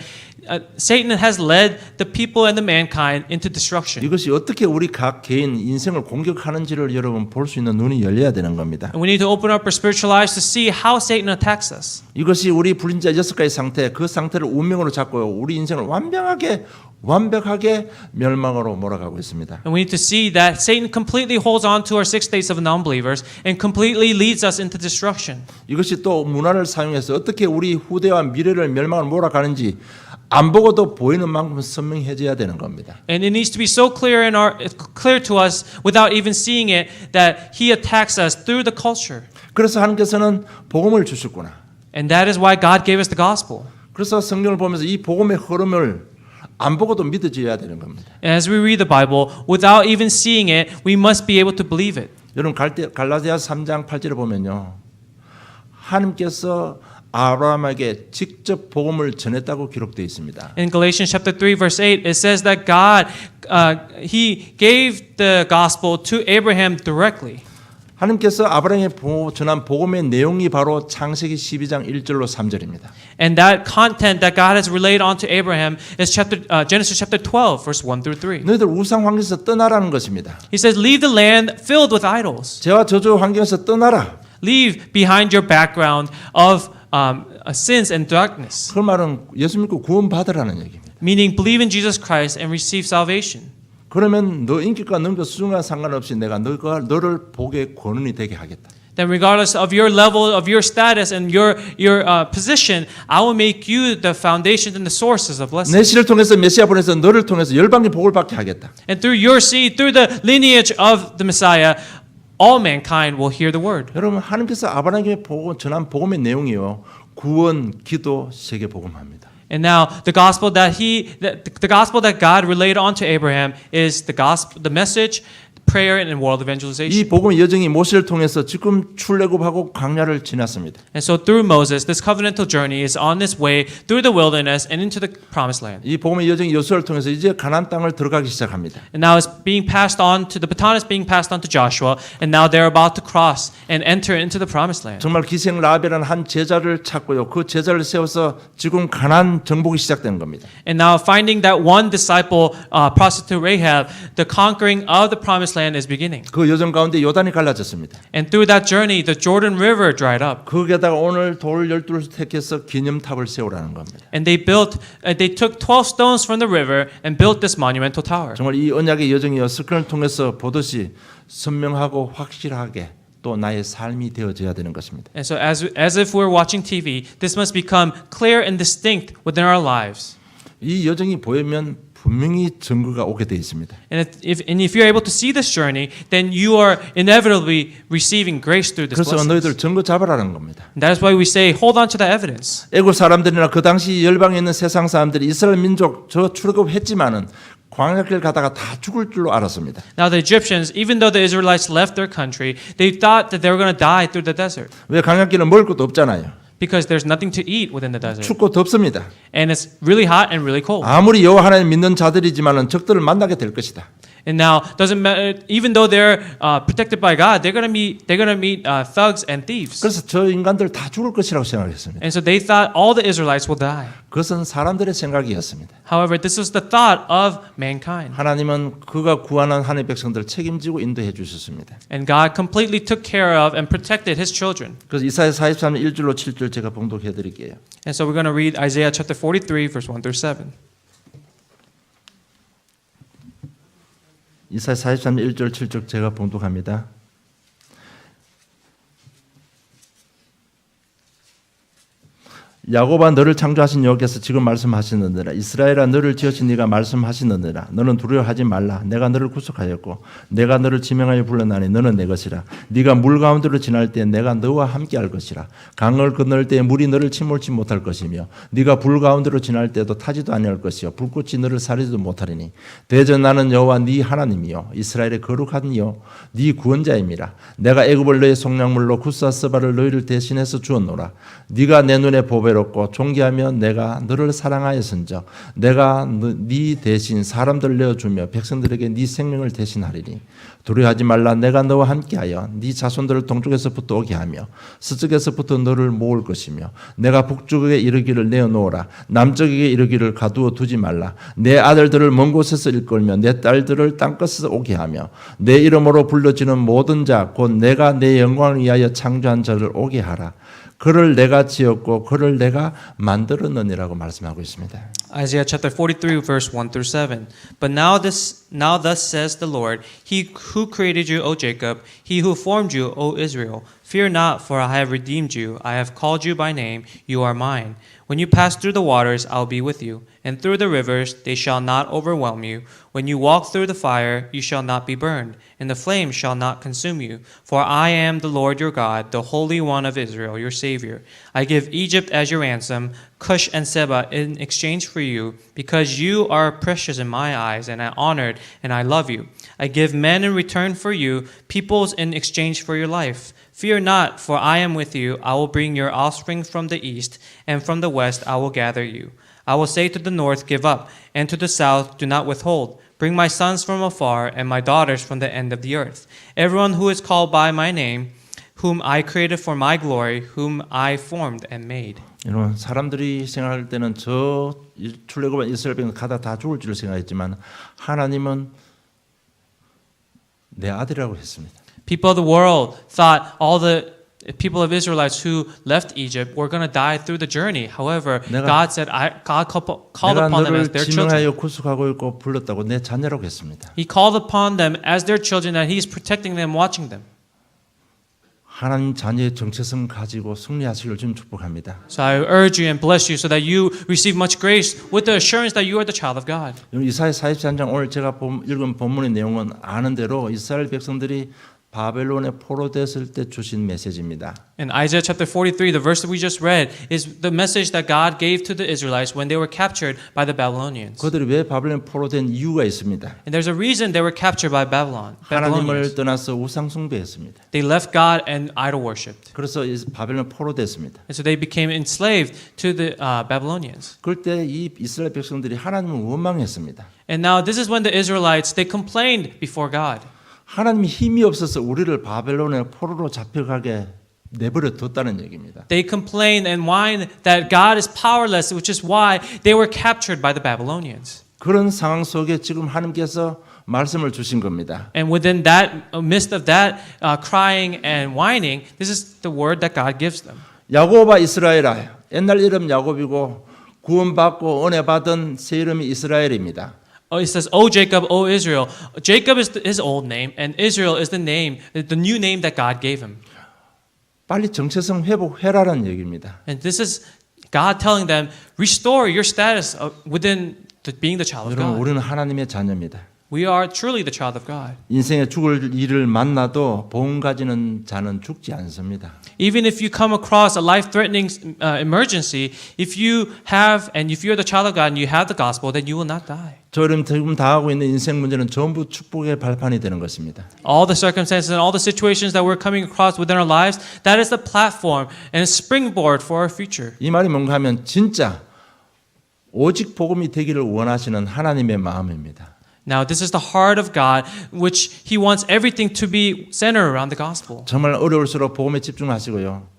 S2: Satan has led the people and the mankind into destruction.
S1: 이것이 어떻게 우리 각 개인 인생을 공격하는지를 여러분 볼 수 있는 눈이 열려야 되는 겁니다.
S2: And we need to open up our spiritual eyes to see how Satan attacks us.
S1: 이것이 우리 불린자 6가지 상태, 그 상태를 운명으로 잡고 우리 인생을 완벽하게 멸망으로 몰아가고 있습니다.
S2: And we need to see that Satan completely holds on to our 6 states of non-believers and completely leads us into destruction.
S1: 이것이 또 문화를 사용해서 어떻게 우리 후대와 미래를 멸망으로 몰아가는지 안 보고도 보이는 만큼 선명해져야 되는 겁니다.
S2: And it needs to be so clear to us without even seeing it that he attacks us through the culture.
S1: 그래서 하나님께서는 복음을 주셨구나.
S2: And that is why God gave us the gospel.
S1: 그래서 성경을 보면서 이 복음의 흐름을 안 보고도 믿어져야 되는 겁니다.
S2: And as we read the Bible, without even seeing it, we must be able to believe it.
S1: 여러분 갈라디아 3장 8절을 보면요. 하나님께서 아브라함에게 직접 복음을 전했다고 기록되어 있습니다.
S2: In Galatians chapter 3 verse 8 it says that God he gave the gospel to Abraham directly.
S1: 하나님께서 아브라함에게 전한 복음의 내용이 바로 창세기 12장 1절로 3절입니다.
S2: And that content that God has relayed onto Abraham is Genesis chapter 12 verse 1 through 3.
S1: 너희들 우상 환경에서 떠나라는 것입니다.
S2: He says leave the land filled with idols.
S1: 죄와 저주 환경에서 떠나라.
S2: Leave behind your background of sins and darkness.
S1: 그 말은 예수 믿고 구원 받으라는 얘기입니다.
S2: Meaning believe in Jesus Christ and receive salvation.
S1: 그러면 너 인격과 능력 수준과 상관없이 내가 너를 복의 권원이 되게 하겠다.
S2: Then regardless of your level, of your status and your position, I will make you the foundations and the sources of blessing.
S1: 내 씨를 통해서 메시아 보내서 너를 통해서 열방의 복을 받게 하겠다.
S2: And through your seed, through the lineage of the Messiah, all mankind will hear the word.
S1: 여러분 하나님께서 아브라함에게 전한 복음의 내용이요 구원, 기도, 세계 복음합니다.
S2: And now the gospel that God relayed onto Abraham is the message, prayer, and world evangelization.
S1: 이 복음의 여정이 모세를 통해서 지금 출애굽하고 광야를 지났습니다.
S2: And so through Moses, this covenantal journey is on this way through the wilderness and into the promised land.
S1: 이 복음의 여정이 여수아를 통해서 이제 가나안 땅을 들어가기 시작합니다.
S2: And now the baton is being passed on to Joshua, and now they're about to cross and enter into the promised land.
S1: 정말 기생 라합이라는 한 제자를 찾고요. 그 제자를 세워서 지금 가나안 정복이 시작되는 겁니다.
S2: And now finding that one disciple, prostitute Rahab, the conquering of the promised land is beginning.
S1: 그 여정 가운데 요단이 갈라졌습니다.
S2: And through that journey, the Jordan River dried up.
S1: 거기에다가 오늘 돌 12를 택해서 기념탑을 세우라는 겁니다.
S2: And they took 12 stones from the river and built this monumental tower.
S1: 정말 이 언약의 여정이요 스크린을 통해서 보듯이 선명하고 확실하게 또 나의 삶이 되어져야 되는 것입니다.
S2: And so as if we're watching TV, this must become clear and distinct within our lives.
S1: 이 여정이 보이면 분명히 증거가 오게 돼 있습니다.
S2: And if you're able to see this journey, then you are inevitably receiving grace through this
S1: 그래서
S2: blessing.
S1: 너희들 증거 잡으라는 겁니다.
S2: And that is why we say, hold on to the evidence.
S1: 애굽 사람들이나 그 당시 열방에 있는 세상 사람들이 이스라엘 민족 저 출애굽했지만은 광야길 가다가 다 죽을 줄로 알았습니다.
S2: Now the Egyptians, even though the Israelites left their country, they thought that they were going to die through the desert
S1: 왜 광야길은 먹을 것도 없잖아요.
S2: because there's nothing to eat within the desert.
S1: 춥고 덥습니다.
S2: And it's really hot and really cold.
S1: 아무리 여호와 하나님 믿는 자들이지만은 적들을 만나게 될 것이다.
S2: And now, doesn't matter. Even though they're protected by God, they're gonna meet thugs and thieves.
S1: 그래서 저 인간들 다 죽을 것이라고 생각했습니다.
S2: And so they thought all the Israelites will die.
S1: 그것은 사람들의 생각이었습니다.
S2: However, this was the thought of mankind.
S1: 하나님은 그가 구원한 하나님의 백성들을 책임지고 인도해 주셨습니다.
S2: And God completely took care of and protected His children.
S1: 그래서 이사야 43장 1절로 7절 제가 봉독해 드릴게요.
S2: And so we're going to read Isaiah chapter 43, verse 1 through 7.
S1: 이사야 43장 1절 7절 제가 봉독합니다. 야곱아 너를 창조하신 여호와께서 지금 말씀하시느니라 이스라엘아 너를 지으신 네가 말씀하시느니라 너는 두려워하지 말라 내가 너를 구속하였고 내가 너를 지명하여 불러나니 너는 내 것이라 네가 물 가운데로 지날 때 내가 너와 함께할 것이라 강을 건널 때 물이 너를 침몰치 못할 것이며 네가 불 가운데로 지날 때도 타지도 아니할 것이요 불꽃이 너를 사리지도 못하리니 대전 나는 여호와 네 하나님이요 이스라엘의 거룩한 이요 네 구원자임이라 내가 애굽을 너의 속량물로 구사 스바를 너희를 대신해서 주었노라 네가 내 눈에 보배롭고 존귀하며 내가 너를 사랑하였은즉 내가 네 대신 사람들 내어주며 백성들에게 네 생명을 대신하리니 두려워하지 말라 내가 너와 함께하여 네 자손들을 동쪽에서부터 오게 하며 서쪽에서부터 너를 모을 것이며 내가 북쪽에 이르기를 내어놓으라 남쪽에 이르기를 가두어 두지 말라 내 아들들을 먼 곳에서 일끌며 내 딸들을 땅끝에서 오게 하며 내 이름으로 불러지는 모든 자 곧 내가 내 영광을 위하여 창조한 자를 오게 하라 그를 내가 지었고 그를 내가 만들었느니라고 말씀하고 있습니다.
S2: Isaiah chapter 43 verse 1 through 7. But now thus says the Lord, He who created you, O Jacob, He who formed you, O Israel, fear not, for I have redeemed you. I have called you by name. You are mine. When you pass through the waters, I'll be with you, and through the rivers, they shall not overwhelm you. When you walk through the fire, you shall not be burned, and the flame shall not consume you. For I am the Lord your God, the Holy One of Israel, your Savior. I give Egypt as your ransom, Cush and Seba in exchange for you, because you are precious in my eyes, and I honored, and I love you. I give men in return for you, peoples in exchange for your life. Fear not, for I am with you. I will bring your offspring from the east, and from the west I will gather you. I will say to the north, give up, and to the south, do not withhold. Bring my sons from afar, and my daughters from the end of the earth. Everyone who is called by my name, whom I created for my glory, whom I formed and made.
S1: 여러분 사람들이 생각할 때는 저 출애굽한 이스라엘 백성 가다 다 죽을 줄 생각했지만 하나님은 내 아들이라고 했습니다.
S2: People of the world thought all the people of Israelites who left Egypt were going to die through the journey. However, God said, God called upon them as their children.
S1: 지명하여 구속하고 있고 불렀다고 내 자녀라고 했습니다.
S2: He called upon them as their children, and He's protecting them, watching them.
S1: 하나님 자녀의 정체성 가지고 승리하시기를 좀 축복합니다.
S2: So I urge you and bless you so that you receive much grace with the assurance that you are the child of God.
S1: 이사야 43장 오늘 제가 읽은 본문의 내용은 아는 대로 이스라엘 백성들이 바벨론에 포로됐을 때 주신 메시지입니다.
S2: In Isaiah chapter 43, the verse that we just read is the message that God gave to the Israelites when they were captured by the Babylonians.
S1: 그들이 왜 바벨론에 포로된 이유가 있습니다.
S2: And there's a reason they were captured by Babylonians.
S1: 하나님을 떠나서 우상 숭배했습니다.
S2: They left God and idol worshipped.
S1: 그래서 바벨론에 포로됐습니다.
S2: And so they became enslaved to the Babylonians.
S1: 그럴 때 이 이스라엘 백성들이 하나님을 원망했습니다.
S2: And now this is when the Israelites, they complained before God.
S1: 하나님이 힘이 없어서 우리를 바벨론의 포로로 잡혀가게 내버려 뒀다는 얘기입니다.
S2: They complained and whined that God is powerless, which is why they were captured by the Babylonians.
S1: 그런 상황 속에 지금 하나님께서 말씀을 주신 겁니다.
S2: And within that midst of that crying and whining, this is the word that God gives them.
S1: 야곱아 이스라엘아 옛날 이름 야곱이고 구원받고 은혜 받은 새 이름이 이스라엘입니다.
S2: It says, "O Jacob, O Israel." Jacob is his old name, and Israel is the new name that God gave him.
S1: 빨리 정체성 회복해라는 얘기입니다.
S2: And this is God telling them, restore your status within being the child of
S1: 여러분,
S2: God.
S1: 우리는 하나님의 자녀입니다.
S2: We are truly the child of God.
S1: 인생에 죽을 일을 만나도 복음 가지는 자는 죽지 않습니다.
S2: Even if you come across a life-threatening emergency, if you have and if you're the child of God and you have the gospel, then you will not die.
S1: 저희는 지금 당하고 있는 인생 문제는 전부 축복의 발판이 되는 것입니다.
S2: All the circumstances and all the situations that we're coming across within our lives, that is the platform and a springboard for our future.
S1: 이 말이 뭔가 하면 진짜 오직 복음이 되기를 원하시는 하나님의 마음입니다.
S2: Now, this is the heart of God, which He wants everything to be centered around the gospel.
S1: 정말 어려울수록 복음에 집중하시고요.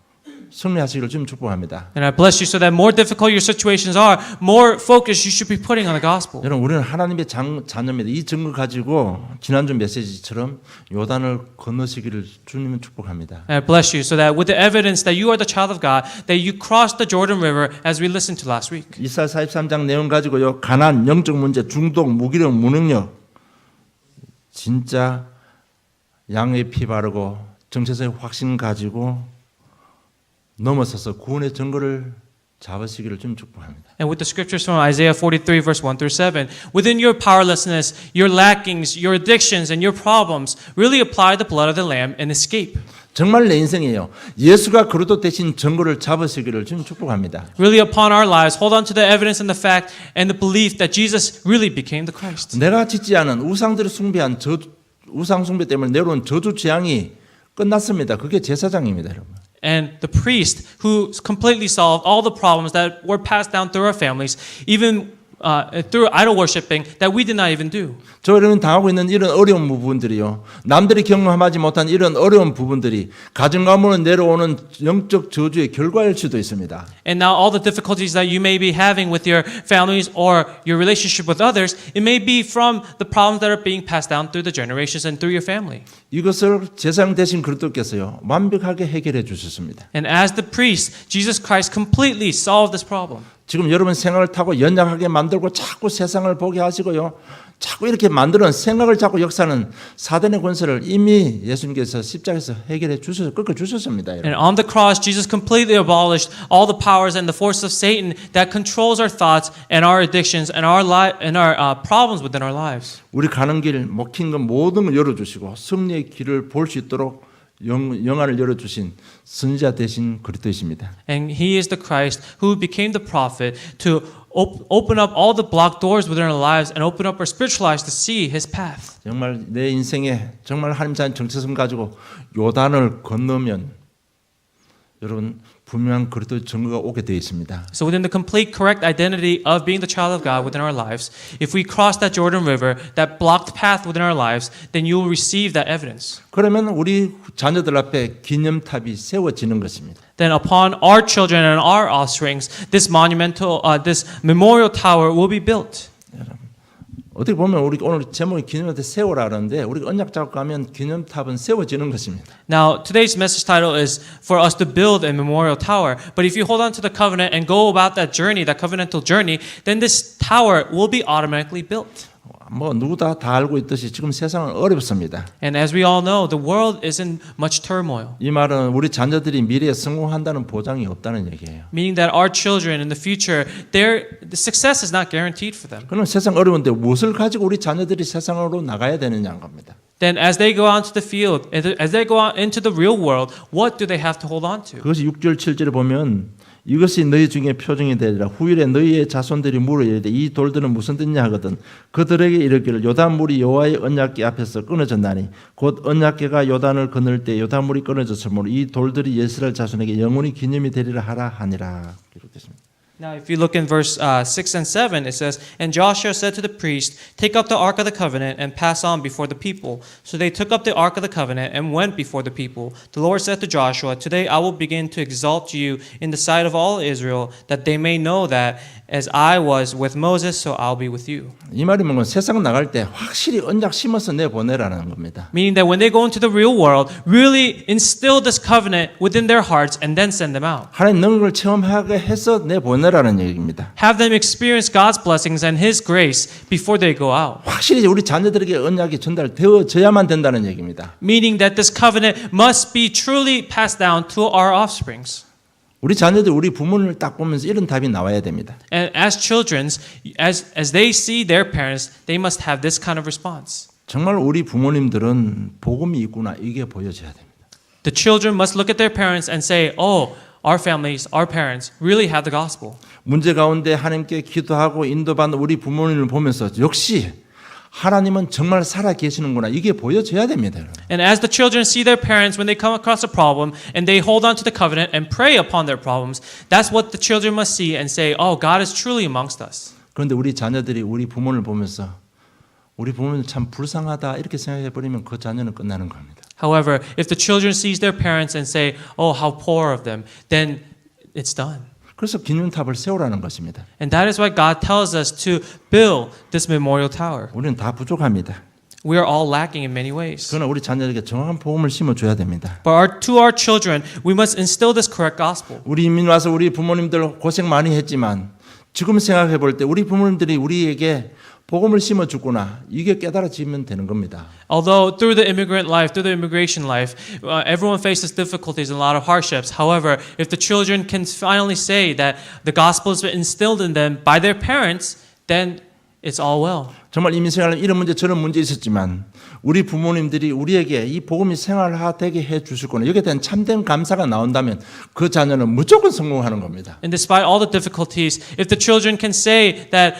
S1: 승리하시기를 좀 축복합니다.
S2: And I bless you so that more difficult your situations are, more focus you should be putting on the gospel.
S1: 여러분 우리는 하나님의 자녀입니다. 이 증거 가지고 지난주 메시지처럼 요단을 건너시기를 주님은 축복합니다.
S2: And I bless you so that with the evidence that you are the child of God, that you cross the Jordan River as we listened to last week.
S1: 이사야 43장 내용 가지고요. 가난, 영적 문제, 중독, 무기력, 무능력 진짜 양의 피 바르고 정체성의 확신 가지고 넘어서서 구원의 증거를 잡으시기를 좀 축복합니다.
S2: And with the scriptures from Isaiah 43 verse 1 through 7, within your powerlessness, your lackings, your addictions, and your problems, really apply the blood of the Lamb and escape.
S1: 정말 내 인생이에요. 예수가 그리스도 대신 증거를 잡으시기를 좀 축복합니다.
S2: Really upon our lives, hold on to the evidence and the fact and the belief that Jesus really became the Christ.
S1: 내가 짓지 않은 우상들을 숭배한 우상 숭배 때문에 내려온 저주 재앙이 끝났습니다. 그게 제사장입니다, 여러분.
S2: And the priest who completely solved all the problems that were passed down through our families, even through idol worshiping that we did not even do.
S1: 저희는 당하고 있는 이런 어려운 부분들이요. 남들이 경험하지 못한 이런 어려운 부분들이 가정 가문으로 내려오는 영적 저주의 결과일 수도 있습니다.
S2: And now all the difficulties that you may be having with your families or your relationship with others, it may be from the problems that are being passed down through the generations and through your family.
S1: 이것을 제사장 대신 그리스도께서요 완벽하게 해결해 주셨습니다.
S2: And as the priest, Jesus Christ completely solved this problem.
S1: 지금 여러분 생각을 타고 연약하게 만들고 자꾸 세상을 보게 하시고요. 자꾸 이렇게 만드는 생각을 자꾸 역사하는 사단의 권세를 이미 예수님께서 십자가에서 해결해 주셔서 꺾어 주셨습니다.
S2: And on the cross, Jesus completely abolished all the powers and the force of Satan that controls our thoughts and our addictions and our problems within our lives.
S1: 우리 가는 길, 먹힌 것 모든 걸 열어주시고 승리의 길을 볼 수 있도록 영안을 열어주신 선지자 되신 그리스도이십니다.
S2: And He is the Christ who became the prophet to open up all the blocked doors within our lives and open up our spiritual eyes to see His path.
S1: 정말 내 인생에 정말 하나님 자녀 정체성 가지고 요단을 건너면 여러분 분명한 그리스도의 증거가 오게 되어 있습니다.
S2: So within the complete correct identity of being the child of God within our lives, if we cross that Jordan River, that blocked path within our lives, then you will receive that evidence.
S1: 그러면 우리 자녀들 앞에 기념탑이 세워지는 것입니다.
S2: Then upon our children and our offsprings, this memorial tower will be built.
S1: 어떻게 보면 우리 오늘 제목이 기념탑 세워라 하는데 우리 언약 작업 가면 기념탑은 세워지는 것입니다.
S2: Now, today's message title is for us to build a memorial tower. But if you hold on to the covenant and go about that journey, that covenantal journey, then this tower will be automatically built.
S1: 뭐 누구 다 알고 있듯이 지금 세상은 어렵습니다.
S2: And as we all know, the world is in much turmoil.
S1: 이 말은 우리 자녀들이 미래에 성공한다는 보장이 없다는 얘기예요.
S2: Meaning that our children in the future, the success is not guaranteed for them.
S1: 그럼 세상 어려운데 무엇을 가지고 우리 자녀들이 세상으로 나가야 되느냐는 겁니다.
S2: Then as they go out to the field, as they go out into the real world, what do they have to hold on to?
S1: 그것이 6절 7절에 보면 이것이 너희 중에 표징이 되리라. 후일에 너희의 자손들이 물어 이르되 이 돌들은 무슨 뜻이냐 하거든 그들에게 이르기를 요단물이 여호와의 언약궤 앞에서 끊어졌나니 곧 언약궤가 요단을 건널 때 요단물이 끊어졌으므로 이 돌들이 이스라엘 자손에게 영원히 기념이 되리라 하라 하니라. 기록됐습니다.
S2: Now, if you look in verse 6 and 7, it says, And Joshua said to the priest, Take up the ark of the covenant and pass on before the people. So they took up the ark of the covenant and went before the people. The Lord said to Joshua, Today I will begin to exalt you in the sight of all Israel, that they may know that as I was with Moses, so I'll be with you.
S1: 이 말이 뭔가 세상 나갈 때 확실히 언약 심어서 내보내라는 겁니다.
S2: Meaning that when they go into the real world, really instill this covenant within their hearts and then send them out.
S1: 하나님 능력을 체험하게 해서 내보내라는 얘기입니다.
S2: Have them experience God's blessings and His grace before they go out.
S1: 확실히 우리 자녀들에게 언약이 전달되어져야만 된다는 얘기입니다.
S2: Meaning that this covenant must be truly passed down to our offsprings.
S1: 우리 자녀들 우리 부모님을 딱 보면서 이런 답이 나와야 됩니다.
S2: And as children, as they see their parents, they must have this kind of response.
S1: 정말 우리 부모님들은 복음이 있구나 이게 보여져야 됩니다.
S2: The children must look at their parents and say, "Oh, our families, our parents really have the gospel."
S1: 문제 가운데 하나님께 기도하고 인도받는 우리 부모님을 보면서 역시 하나님은 정말 살아 계시는구나 이게 보여져야 됩니다.
S2: And as the children see their parents when they come across a problem and they hold on to the covenant and pray upon their problems, that's what the children must see and say, "Oh, God is truly amongst us."
S1: 그런데 우리 자녀들이 우리 부모를 보면서 우리 부모님 참 불쌍하다 이렇게 생각해 버리면 그 자녀는 끝나는 겁니다.
S2: However, if the children sees their parents and say, "Oh, how poor of them," then it's done.
S1: 그래서 기념탑을 세우라는 것입니다.
S2: And that is why God tells us to build this memorial tower.
S1: 우리는 다 부족합니다.
S2: We are all lacking in many ways.
S1: 그러나 우리 자녀에게 정확한 복음을 심어줘야 됩니다.
S2: But to our children, we must instill this correct gospel.
S1: 우리 이민 와서 우리 부모님들 고생 많이 했지만 지금 생각해 볼 때 우리 부모님들이 우리에게 복음을 심어주구나 이게 깨달아지면 되는 겁니다.
S2: Although through the immigrant life, through the immigration life, everyone faces difficulties and a lot of hardships. However, if the children can finally say that the gospel has been instilled in them by their parents, then it's all well.
S1: 정말 이민 생활은 이런 문제 저런 문제 있었지만 우리 부모님들이 우리에게 이 복음이 생활화되게 해 주실 거나 여기에 대한 참된 감사가 나온다면 그 자녀는 무조건 성공하는 겁니다.
S2: And despite all the difficulties, if the children can say that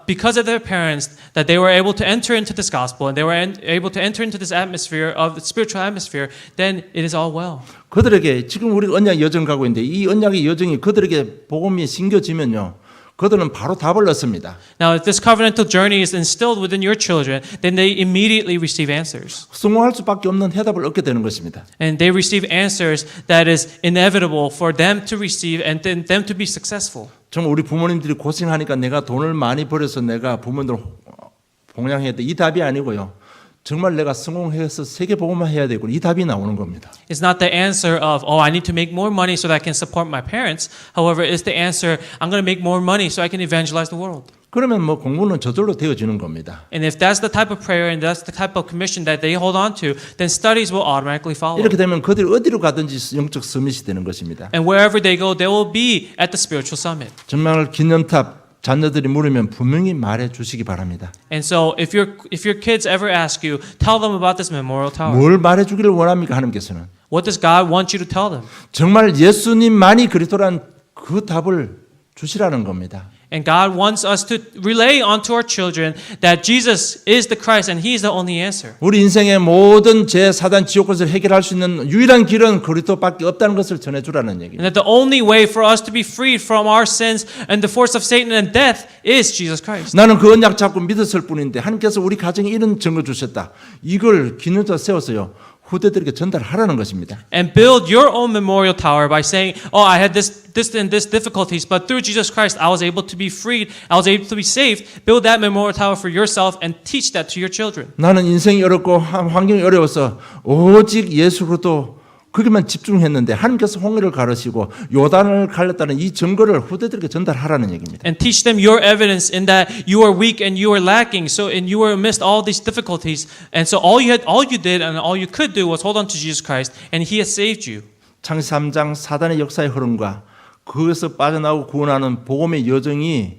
S2: because of their parents that they were able to enter into this gospel and they were able to enter into this atmosphere of the spiritual atmosphere, then it is all well.
S1: 그들에게 지금 우리 언약 여정 가고 있는데 이 언약의 여정이 그들에게 복음이 심겨지면요. 그들은 바로 답을 얻습니다.
S2: Now, if this covenantal journey is instilled within your children, then they immediately receive answers.
S1: 성공할 수밖에 없는 해답을 얻게 되는 것입니다.
S2: And they receive answers that is inevitable for them to receive and then them to be successful.
S1: 정말 우리 부모님들이 고생하니까 내가 돈을 많이 벌여서 내가 부모님들 봉양해야 돼. 이 답이 아니고요. 정말 내가 성공해서 세계 복음화 해야 되고 이 답이 나오는 겁니다.
S2: It's not the answer of, oh, I need to make more money so that I can support my parents. However, it's the answer, I'm going to make more money so I can evangelize the world.
S1: 그러면 뭐 공부는 저절로 되어지는 겁니다.
S2: And if that's the type of prayer and that's the type of commission that they hold on to, then studies will automatically follow.
S1: 이렇게 되면 그들이 어디로 가든지 영적 서밋이 되는 것입니다.
S2: And wherever they go, they will be at the spiritual summit.
S1: 정말 기념탑 자녀들이 물으면 분명히 말해 주시기 바랍니다.
S2: And so if your kids ever ask you, tell them about this memorial tower.
S1: 뭘 말해 주기를 원합니까 하나님께서는?
S2: What does God want you to tell them?
S1: 정말 예수님만이 그리스도란 그 답을 주시라는 겁니다.
S2: And God wants us to relay onto our children that Jesus is the Christ and He is the only answer.
S1: 우리 인생의 모든 죄, 사단, 지옥 것을 해결할 수 있는 유일한 길은 그리스도밖에 없다는 것을 전해주라는 얘기입니다.
S2: And that the only way for us to be freed from our sins and the force of Satan and death is Jesus Christ.
S1: 나는 그 언약 잡고 믿었을 뿐인데 하나님께서 우리 가정에 이런 증거 주셨다. 이걸 기념탑 세워서요. 후대들에게 전달하라는 것입니다.
S2: And build your own memorial tower by saying, oh, I had this and this difficulties, but through Jesus Christ I was able to be freed, I was able to be saved. Build that memorial tower for yourself and teach that to your children.
S1: 나는 인생이 어렵고 환경이 어려워서 오직 예수 그리스도 거기만 집중했는데 하나님께서 홍해를 가르시고 요단을 갈렸다는 이 증거를 후대들에게 전달하라는 얘기입니다.
S2: And teach them your evidence in that you are weak and you are lacking. So and you were amidst all these difficulties. And so all you did and all you could do was hold on to Jesus Christ and He has saved you.
S1: 창세기 3장 사단의 역사의 흐름과 그것에서 빠져나오고 구원하는 복음의 여정이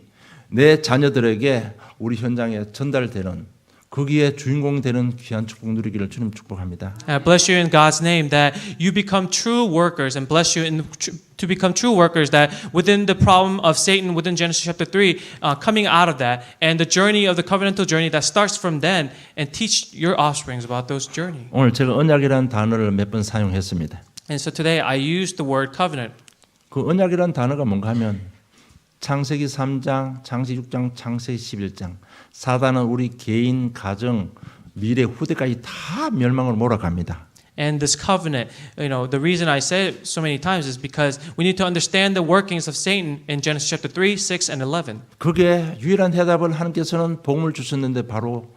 S1: 내 자녀들에게 우리 현장에 전달되는 거기에 주인공 되는 귀한 축복 누리기를 주님 축복합니다.
S2: I bless you in God's name that you become true workers and bless you to become true workers that within the problem of Satan within Genesis chapter 3 coming out of that and the journey of the covenantal journey that starts from then and teach your offsprings about those journey.
S1: 오늘 제가 언약이라는 단어를 몇 번 사용했습니다.
S2: And so today I used the word covenant.
S1: 그 언약이라는 단어가 뭔가 하면 창세기 3장, 창세기 6장, 창세기 11장 사단은 우리 개인, 가정, 미래, 후대까지 다 멸망으로 몰아갑니다.
S2: And this covenant, the reason I say it so many times is because we need to understand the workings of Satan in Genesis chapter 3, 6, and 11.
S1: 그게 유일한 해답을 하나님께서는 복음을 주셨는데 바로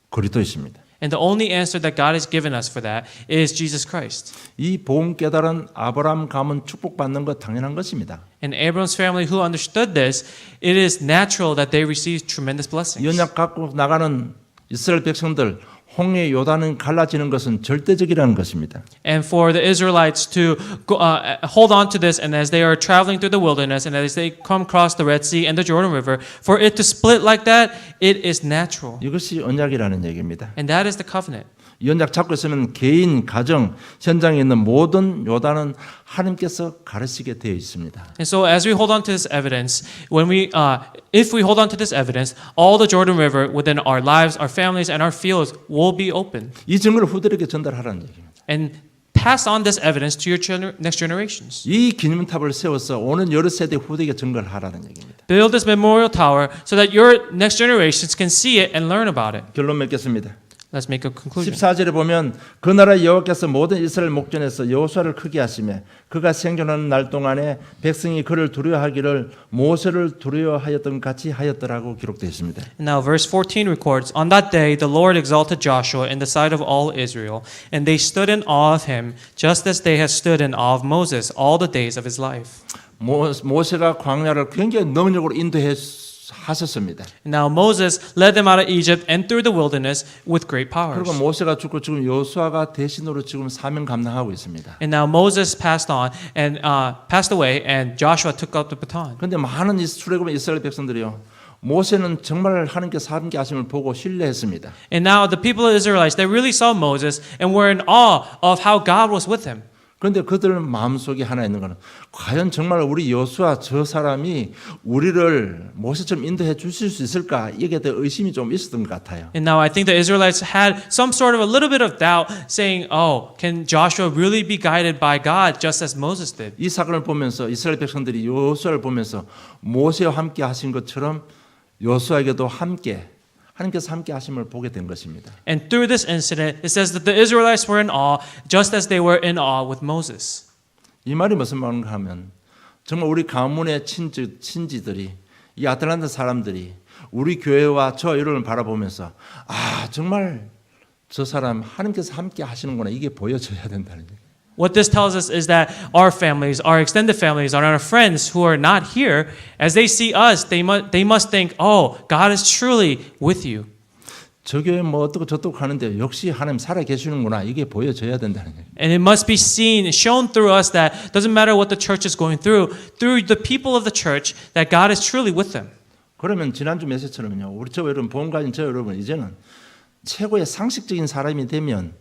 S1: 그리스도이십니다.
S2: And the only answer that God has given us for that is Jesus Christ.
S1: 이 복음 깨달은 아브라함 가문 축복받는 것 당연한 것입니다.
S2: And Abram's family who understood this, it is natural that they receive tremendous
S1: 이
S2: blessings.
S1: 언약 갖고 나가는 이스라엘 백성들 홍해 요단은 갈라지는 것은 절대적이라는 것입니다.
S2: And for the Israelites to hold on to this, and as they are traveling through the wilderness, and as they come across the Red Sea and the Jordan River, for it to split like that, it is natural.
S1: 이것이 언약이라는 얘기입니다.
S2: And that is the covenant.
S1: 이 언약 잡고 있으면 개인, 가정, 현장에 있는 모든 요단은 하나님께서 가르치게 되어 있습니다.
S2: And so as we hold on to this evidence, if we hold on to this evidence, all the Jordan River within our lives, our families, and our fields will be open.
S1: 이 증거를 후대에게 전달하라는 얘기입니다.
S2: And pass on this evidence to your next generations.
S1: 이 기념탑을 세워서 오는 여러 세대 후대에게 증거를 하라는 얘기입니다.
S2: Build this memorial tower so that your next generations can see it and learn about it.
S1: 결론 맺겠습니다.
S2: Let's make a conclusion.
S1: 14절에 보면 그 나라 여호와께서 모든 이스라엘 목전에서 여호수아를 크게 하시며 그가 생존하는 날 동안에 백성이 그를 두려워하기를 모세를 두려워하였던 같이 하였더라고 기록되어 있습니다.
S2: And now verse 14 records, On that day the Lord exalted Joshua in the sight of all Israel, and they stood in awe of him, just as they had stood in awe of Moses all the days of his life.
S1: 모세가 광야를 굉장히 능력으로 인도하셨습니다.
S2: Now Moses led them out of Egypt and through the wilderness with great powers.
S1: 그리고 모세가 죽고 지금 여호수아가 대신으로 지금 사명 감당하고 있습니다.
S2: And now Moses passed on and passed away, and Joshua took up the baton.
S1: 그런데 많은 출애굽의 이스라엘 백성들이요, 모세는 정말 하나님께서 함께 하심을 보고 신뢰했습니다.
S2: And now the people of Israelites, they really saw Moses and were in awe of how God was with him.
S1: 그런데 그들 마음속에 하나 있는 거는 과연 정말 우리 여호수아 저 사람이 우리를 모세처럼 인도해 주실 수 있을까? 이게 대해 의심이 좀 있었던 것 같아요.
S2: And now I think the Israelites had some sort of a little bit of doubt, saying, "Oh, can Joshua really be guided by God just as Moses did?"
S1: 이 사건을 보면서 이스라엘 백성들이 여호수아를 보면서 모세와 함께 하신 것처럼 여호수아에게도 하나님께서 함께 하심을 보게 된 것입니다.
S2: And through this incident, it says that the Israelites were in awe, just as they were in awe with Moses.
S1: 이 말이 무슨 말인가 하면 정말 우리 가문의 친지들이 이 아틀란타 사람들이 우리 교회와 저 이름을 바라보면서 정말 저 사람 하나님께서 함께 하시는구나 이게 보여져야 된다는 얘기예요.
S2: What this tells us is that our families, our extended families, and our friends who are not here, as they see us, they must think, "Oh, God is truly with you."
S1: 저 교회 뭐 어떻고 저떻고 하는데 역시 하나님 살아 계시는구나 이게 보여져야 된다는 얘기예요.
S2: And it must be seen, shown through us that doesn't matter what the church is going through the people of the church, that God is truly with them.
S1: 그러면 지난주 메시지처럼요. 우리 저 여러분 보험 가진 저 여러분 이제는 최고의 상식적인 사람이 되면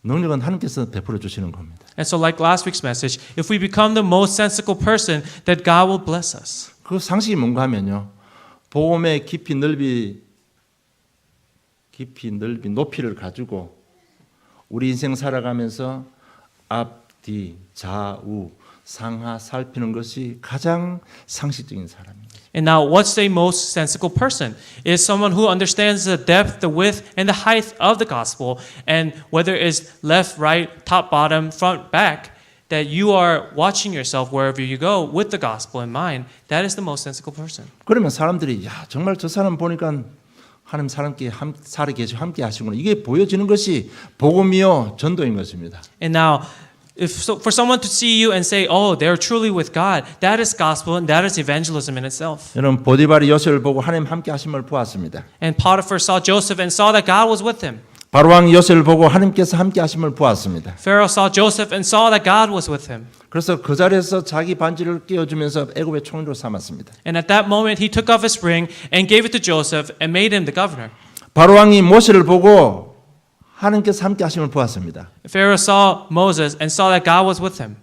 S1: 능력은 하나님께서 베풀어 주시는 겁니다.
S2: And so like last week's message, if we become the most sensible person, that God will bless us.
S1: 그 상식이 뭔가 하면요. 복음의 깊이 넓이 높이를 가지고 우리 인생 살아가면서 앞, 뒤, 좌우, 상하 살피는 것이 가장 상식적인 사람입니다.
S2: And now, what's the most sensible person? Is someone who understands the depth, the width, and the height of the gospel, and whether it's left, right, top, bottom, front, back, that you are watching yourself wherever you go with the gospel in mind. That is the most sensible person.
S1: 그러면 사람들이 정말 저 사람 보니까 하나님 사람께 살아 계시고 함께 하시구나 이게 보여지는 것이 복음이요 전도인 것입니다.
S2: And now, for someone to see you and say, "Oh, they're truly with God," that is gospel and that is evangelism in itself.
S1: 여러분 보디발이 요셉을 보고 하나님 함께 하심을 보았습니다.
S2: And Potiphar saw Joseph and saw that God was with him.
S1: 바로왕이 요셉을 보고 하나님께서 함께 하심을 보았습니다.
S2: Pharaoh saw Joseph and saw that God was with him.
S1: 그래서 그 자리에서 자기 반지를 끼워주면서 애굽의 총리로 삼았습니다.
S2: And at that moment he took off his ring and gave it to Joseph and made him the governor.
S1: 바로왕이 모세를 보고 하나님께서 함께 하심을 보았습니다.
S2: Pharaoh saw Moses and saw that God was with him.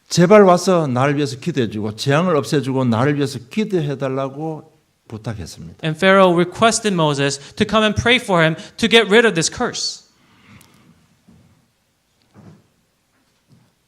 S1: 제발 와서 나를 위해서 기도해주고 재앙을 없애주고 나를 위해서 기도해달라고 부탁했습니다.
S2: And Pharaoh requested Moses to come and pray for him to get rid of this curse.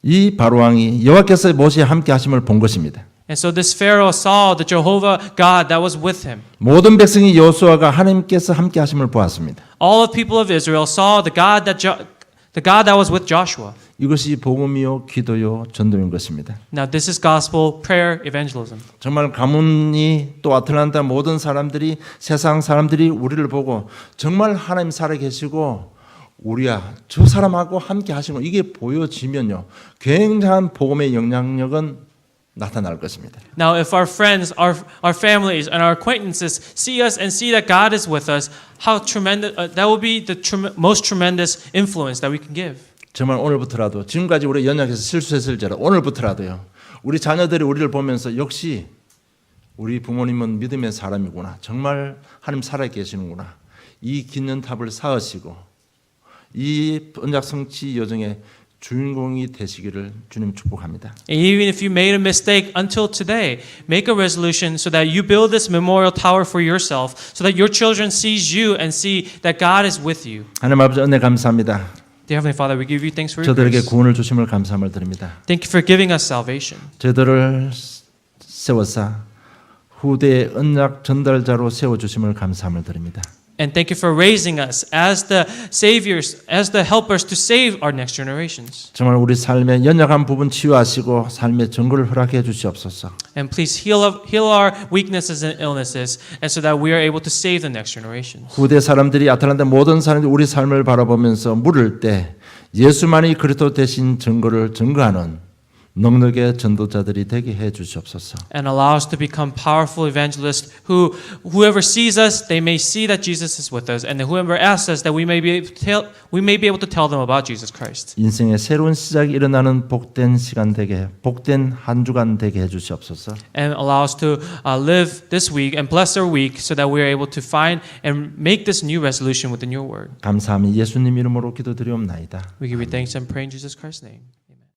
S1: 이 바로왕이 여호와께서 모세와 함께 하심을 본 것입니다.
S2: And so this Pharaoh saw the Jehovah God that was with him.
S1: 모든 백성이 여호수아가 하나님께서 함께 하심을 보았습니다.
S2: All the people of Israel saw the God that was with Joshua.
S1: 이것이 복음이요 기도요 전도인 것입니다.
S2: Now this is gospel, prayer, evangelism.
S1: 정말 가문이 또 아틀란타 모든 사람들이 세상 사람들이 우리를 보고 정말 하나님 살아 계시고 우리야 저 사람하고 함께 하시는 이게 보여지면요 굉장한 복음의 영향력은 나타날 것입니다.
S2: Now if our friends, our families and our acquaintances see us and see that God is with us, how tremendous that will be the most tremendous influence that we can give.
S1: 정말 오늘부터라도 지금까지 우리 연약해서 실수했을지라도 오늘부터라도요. 우리 자녀들이 우리를 보면서 역시 우리 부모님은 믿음의 사람이구나. 정말 하나님 살아 계시는구나. 이 기념탑을 쌓으시고 이 언약 성취 여정의 주인공이 되시기를 주님 축복합니다.
S2: Even if you made a mistake until today, make a resolution so that you build this memorial tower for yourself, so that your children sees you and see that God is with you.
S1: 하나님 아버지 은혜 감사합니다.
S2: Dear Heavenly Father, we give you thanks for your
S1: 저들에게
S2: grace.
S1: 구원을 주심을 감사함을 드립니다.
S2: Thank you for giving us salvation.
S1: 저들을 세워서 후대의 언약 전달자로 세워주심을 감사함을 드립니다.
S2: And thank you for raising us as the saviors, as the helpers to save our next generations.
S1: 정말 우리 삶의 연약한 부분 치유하시고 삶의 증거를 허락해 주시옵소서.
S2: And please heal our weaknesses and illnesses, and so that we are able to save the next generations.
S1: 후대 사람들이 아틀란타 모든 사람들이 우리 삶을 바라보면서 물을 때 예수만이 그리스도 되신 증거를 증거하는 넉넉의 전도자들이 되게 해 주시옵소서.
S2: And allow us to become powerful evangelists who, whoever sees us, they may see that Jesus is with us, and whoever asks us, that we may be able to tell them about Jesus Christ.
S1: 인생의 새로운 시작이 일어나는 복된 시간 되게, 복된 한 주간 되게 해 주시옵소서.
S2: And allow us to live this week and bless our week, so that we are able to find and make this new resolution within your word.
S1: 감사함이 예수님 이름으로 기도드리옵나이다.
S2: We give you thanks and pray in Jesus Christ's name.